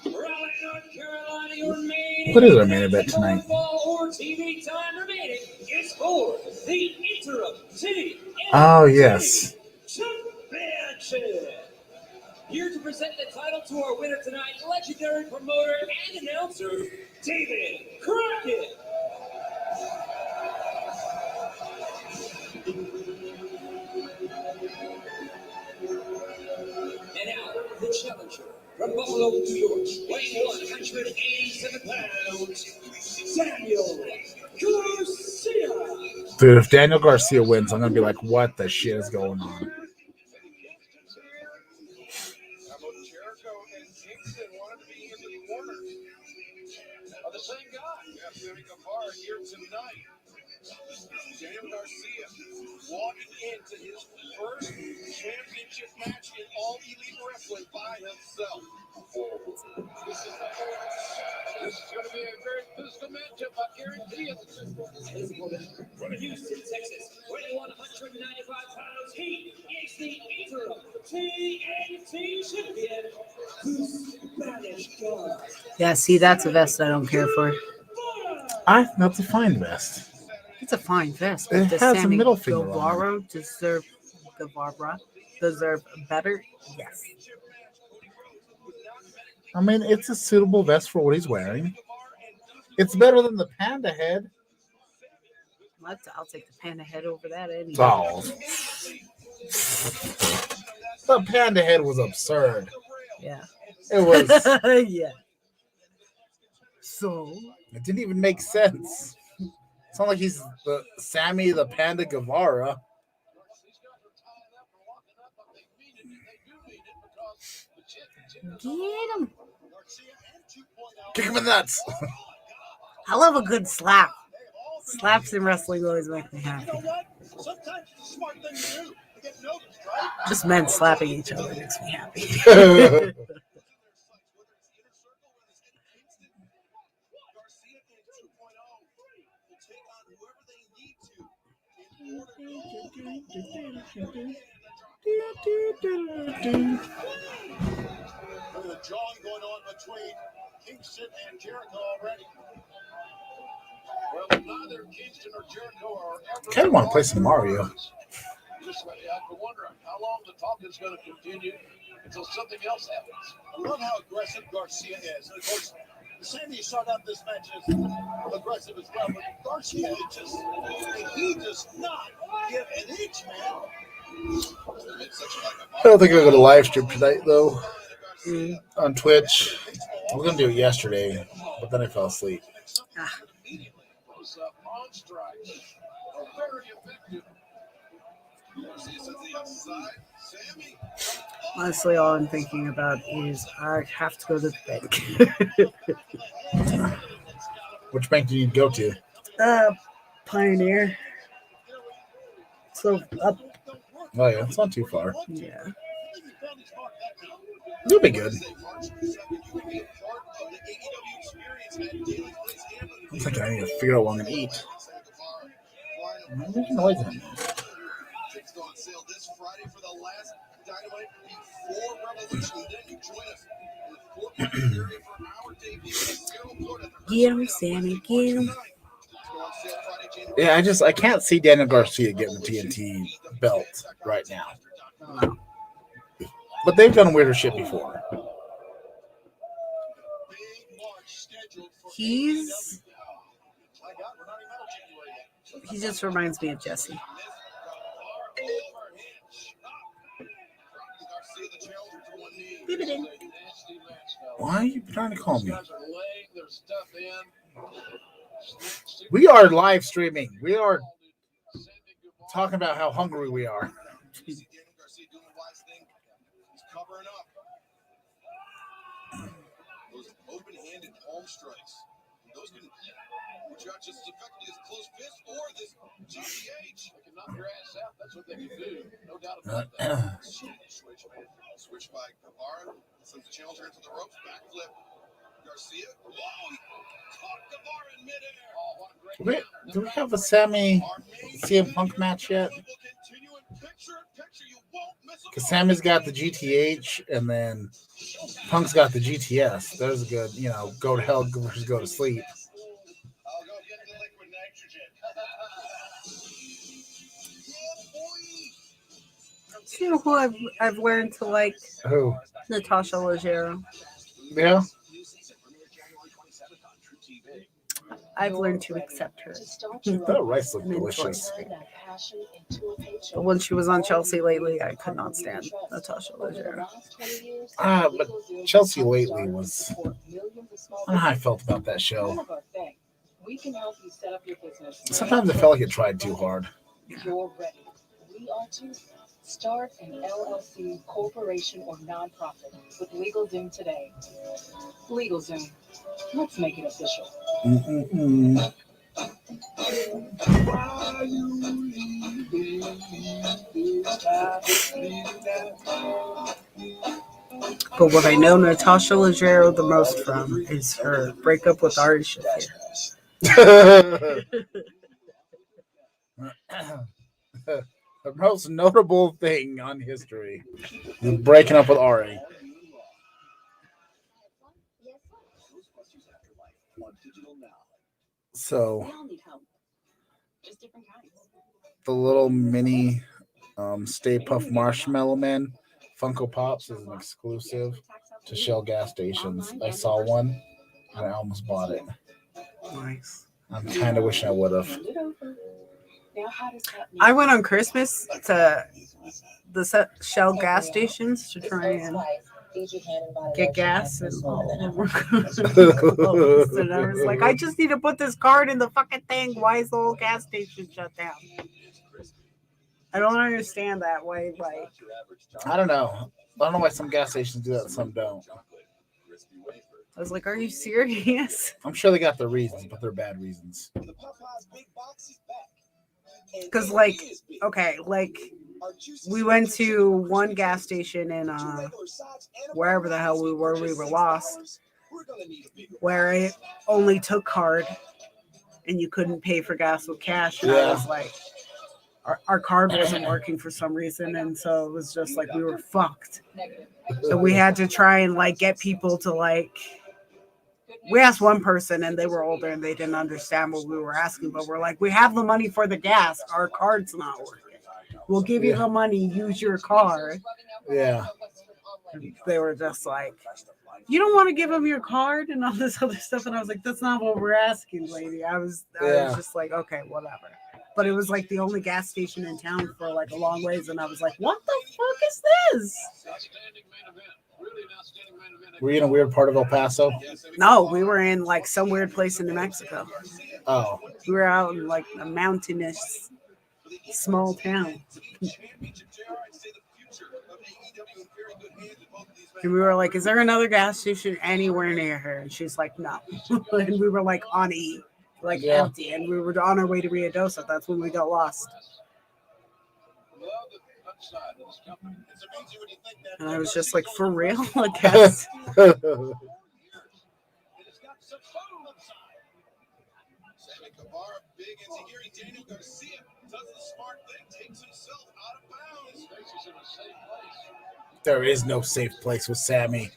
Raleigh, North Carolina, your main What is our main event tonight? or TV time remaining is for the interim TNT Oh, yes. Championship. Here to present the title to our winner tonight, legendary promoter and announcer, David Crockett. And now, the challenger from Buffalo, New York, weighing 187 pounds, Daniel Garcia. Dude, if Daniel Garcia wins, I'm gonna be like, what the shit is going on? How about Jericho and Kingston wanted to be in the corner of the same guy? Yeah, Sammy Guevara here tonight. Daniel Garcia walking into his first championship match in All Elite Wrestling by himself. This is the fourth. This is going to be a very physical matchup, I guarantee it. From Houston, Texas, weighing 195 pounds, he is the interim TNT champion, the Spanish God. Yeah, see, that's a vest I don't care for. I think that's a fine vest. It's a fine vest. It Does has a Sammy middle finger on Guevara deserve better? Yes. I mean, it's a suitable vest for what he's wearing. It's better than the panda head. I'll take the panda head over that any day. Oh. The panda head was absurd. Yeah. It was. Yeah. So It didn't even make sense. It's not like he's the Sammy the Panda Guevara. get him. Kick him in the nuts. I love a good slap. Slaps in wrestling always make me happy. Just men slapping each other makes me happy. Look at the jawing going on between Kingston and Jericho already. Well, neither Kingston or Jericho are ever. Kind of want to play some Mario. Just, I wonder how long the talk is going to continue until something else happens. I love how aggressive Garcia is. And of course, Sammy started out this match as aggressive as well, but Garcia is just, he does not give an inch, man. I don't think I'm going to live stream tonight, though, on Twitch. I was going to do it yesterday, but then I fell asleep. Those pawn strikes are very effective. Honestly, all I'm thinking about is I have to go to the bank. Which bank do you go to? Pioneer. So up. Oh, yeah, it's not too far. Yeah. You'll be good. I'm thinking I need to figure out what I'm going to eat. There's noise in it. Tickets go on sale this Friday for the last Dynamite before Revolution. Then you join us in the Fort Myers area for our debut at Sarasota. Get him, Sammy. Get him. Yeah, I can't see Daniel Garcia getting the TNT belt right now. But they've done weirder shit before. He just reminds me of Jesse. Why are you trying to call me? We are live streaming. We are talking about how hungry we are. Covering up those open-handed palm strikes. Those can reach out just as effectively as closed fist or this GTH. They can knock your ass out. That's what they can do. No doubt about that. Switch, man. Switch by Guevara. Sends the challenger into the ropes. Backflip. Garcia. Whoa! He caught Guevara in midair. Oh, what a great Do we have a Sammy CM Punk match yet? Because Sammy's got the GTH and then Punk's got the GTS. There's a good, go to hell versus go to sleep. I'll go get the liquid nitrogen. You know who I've learned to like? Who? Natasha Leggero. Yeah. I've learned to accept her. That rice looked delicious. But when she was on Chelsea lately, I could not stand Natasha Leggero. But Chelsea lately was. I don't know how I felt about that show. Sometimes I felt like it tried too hard. You're ready. We are too. Start an LLC, corporation, or nonprofit with LegalZoom today. LegalZoom. Let's make it official. But what I know Natasha Leggero the most from is her breakup with Ari Shaffir. The most notable thing on history is breaking up with Ari. So, the little mini Stay Puft Marshmallow Man Funko Pops is an exclusive. to Shell gas stations. I saw one and I almost bought it. Nice. I'm kind of wishing I would have. I went on Christmas to the Shell gas stations to try and get gas, and all of them were closed. And I was like, I just need to put this card in the fucking thing. Why is the whole gas station shut down? I don't understand that way. Like, I don't know. I don't know why some gas stations do that and some don't. I was like, are you serious? I'm sure they got their reasons, but they're bad reasons. Because, like, okay, like, we went to one gas station in wherever the hell we were lost, where it only took card and you couldn't pay for gas with cash. And I was like, our card wasn't working for some reason, and so it was just like we were fucked. So we had to try and like get people to like. We asked one person, and they were older, and they didn't understand what we were asking. But we're like, we have the money for the gas. Our card's not working. We'll give you the money. Use your card. Yeah. And they were just like, you don't want to give them your card and all this other stuff. And I was like, that's not what we're asking, lady. I was just like, okay, whatever. But it was like the only gas station in town for like a long ways. And I was like, what the fuck is this? Were you in a weird part of El Paso? No, we were in like some weird place in New Mexico. Oh. We were out in like a mountainous small town. And we were like, is there another gas station anywhere near her? And she's like, no. And we were like on E, like empty. And we were on our way to Rio Dosa. That's when we got lost. And I was just like, for real? I guess. There is no safe place with Sammy.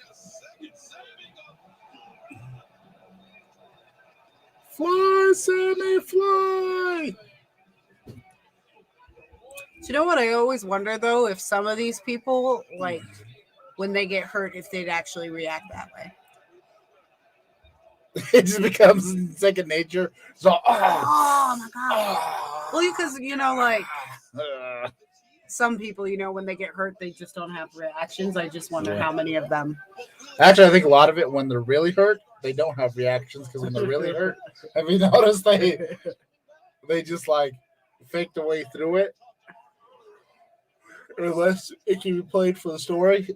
Fly, Sammy, fly! Do you know what I always wonder, though? If some of these people, like, when they get hurt, if they'd actually react that way. It just becomes second nature. So, oh my God. Well, because, you know, like, some people, you know, when they get hurt, they just don't have reactions. I just wonder how many of them. Actually, I think a lot of it, when they're really hurt, they don't have reactions, because when they're really hurt, have you noticed they just, like, fake the way through it? Unless it can be played for the story.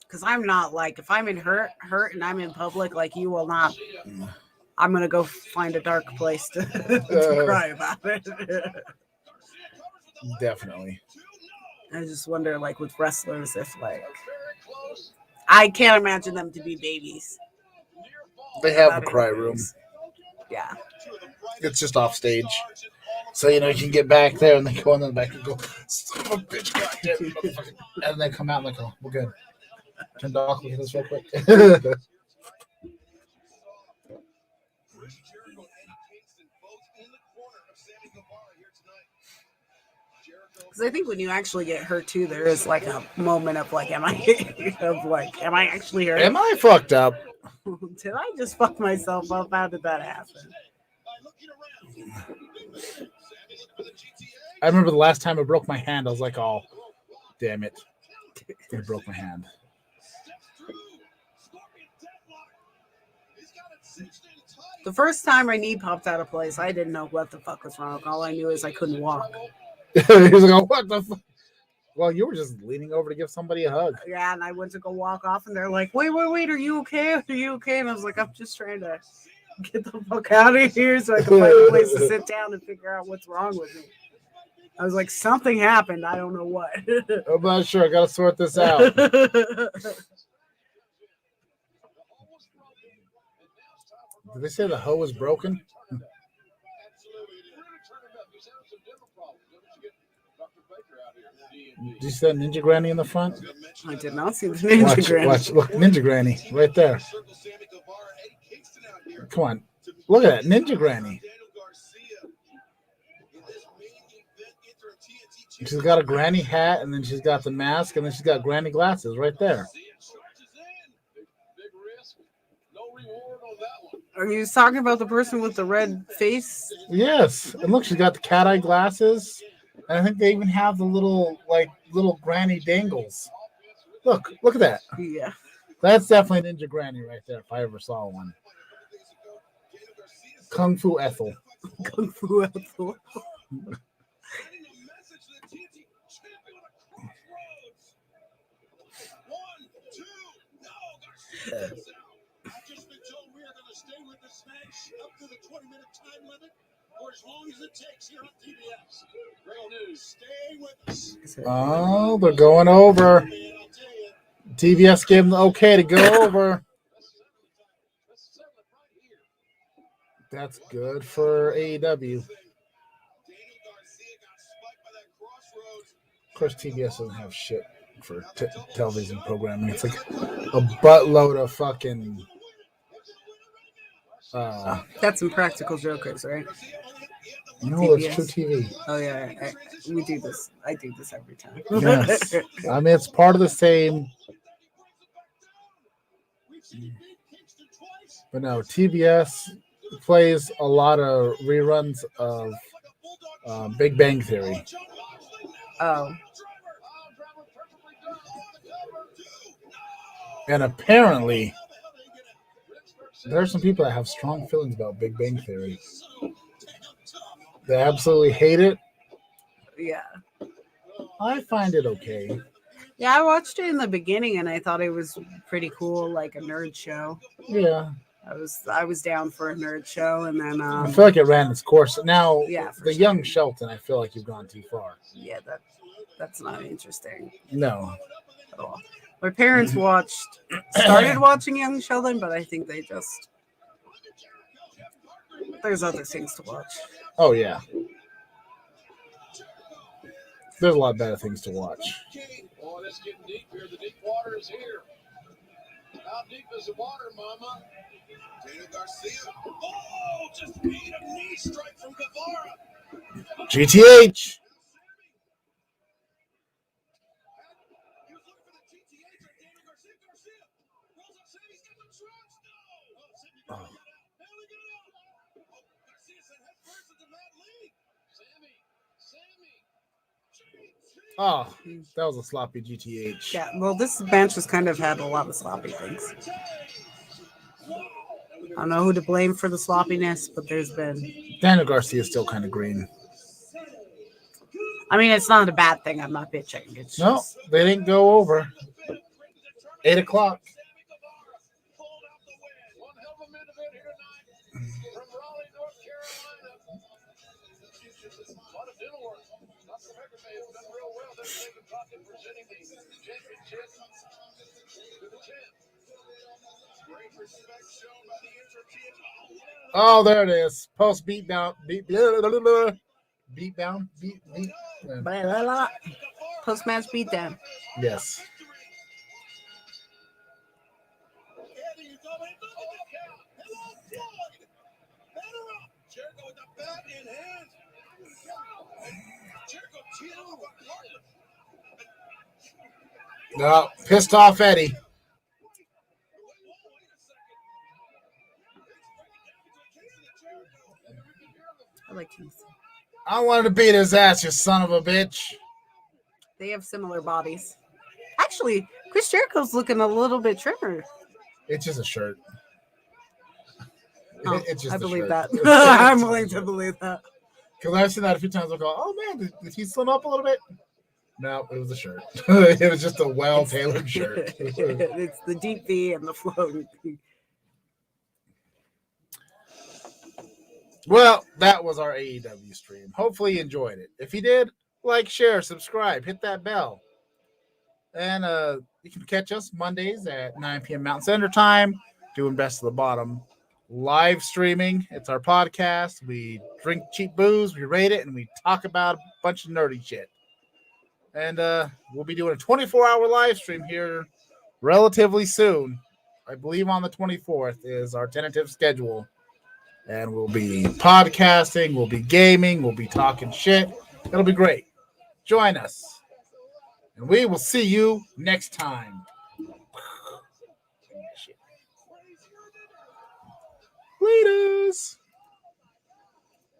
Because I'm not like, if I'm in hurt and I'm in public, like you will not. I'm gonna go find a dark place to cry about it. Definitely. I just wonder, like with wrestlers, if like I can't imagine them to be babies. They have a cry room. Yeah. It's just off stage. So, you know, you can get back there and they go in the back and go, son of a bitch, goddamn motherfucker. And then come out and they go, we're good. Turn the off, look at this real quick. Because I think when you actually get hurt too, there is like a moment of like, am I actually hurt? Am I fucked up? Did I just fuck myself up? How did that happen? I remember the last time I broke my hand, I was like, oh, damn it. I broke my hand. The first time my knee popped out of place, I didn't know what the fuck was wrong. All I knew is I couldn't walk. He was like, oh, what the fuck? Well, you were just leaning over to give somebody a hug. Yeah, and I went to go walk off, and they're like, wait, are you okay? Are you okay? And I was like, I'm just trying to get the fuck out of here so I can find a place to sit down and figure out what's wrong with me. I was like, something happened. I don't know what. I'm not sure. I got to sort this out. Did they say the hoe was broken? Did you see that Ninja Granny in the front? I did not see the Ninja Granny. Watch, look, Ninja Granny, right there. Come on, look at that Ninja Granny. She's got a granny hat, and then she's got the mask, and then she's got granny glasses right there. Are you talking about the person with the red face? Yes, and look, she's got the cat eye glasses, and I think they even have the little granny dangles. Look at that. Yeah. That's definitely Ninja Granny right there, if I ever saw one. Kung Fu Ethel. Kung Fu Ethel. I've just been told we are going to stay with this match up to the 20-minute time limit or as long as it takes here on TBS. Real news. Stay with us. Oh, they're going over. TBS gave them the okay to go over. That's good for AEW. Of course, TBS doesn't have shit for television programming. It's like a buttload of fucking. That's some Practical Jokers, right? No, it's True TV. Oh yeah, we do this. I do this every time. Yes, I mean it's part of the same. But no, TBS plays a lot of reruns of Big Bang Theory. Oh. And apparently, there are some people that have strong feelings about Big Bang Theory. They absolutely hate it. Yeah. I find it okay. Yeah, I watched it in the beginning and I thought it was pretty cool, like a nerd show. Yeah. I was down for a nerd show, and then I feel like it ran its course. Now, yeah, the young Shelton, I feel like you've gone too far. Yeah, that's not interesting. No. At all. My parents started watching Young Sheldon, but I think they just there's other things to watch. Oh yeah. There's a lot better things to watch. Oh, it's getting deep here. The deep water is here. How deep is the water, Mama? Daniel Garcia. Oh, just beat a knee strike from Guevara. GTH. Oh. Oh, that was a sloppy GTH. Yeah, well, this bench has kind of had a lot of sloppy things. I don't know who to blame for the sloppiness, but there's been... Daniel Garcia is still kind of green. I mean, it's not a bad thing. I'm not bitching. It's no, just... they didn't go over. 8 o'clock. Oh, there it is. Post beat down. Beat down. Post match beat down. Yes. No, pissed off Eddie. I like Keith. I wanted to beat his ass, you son of a bitch. They have similar bodies. Actually, Chris Jericho's looking a little bit trimmer. It's just a shirt. Oh, it's just I a believe shirt. that. I'm willing to believe that. Because I've seen that a few times. I go, oh man, did he slim up a little bit? No, it was a shirt. It was just a well-tailored shirt. It's the deep V and the flow. Well, that was our AEW stream. Hopefully you enjoyed it. If you did, like, share, subscribe, hit that bell. And you can catch us Mondays at 9 p.m. Mountain Standard Time, doing Best of the Bottom live streaming. It's our podcast. We drink cheap booze, we rate it, and we talk about a bunch of nerdy shit. And we'll be doing a 24-hour live stream here relatively soon. I believe on the 24th is our tentative schedule. And we'll be podcasting, we'll be gaming, we'll be talking shit. It'll be great. Join us. And we will see you next time. Laters.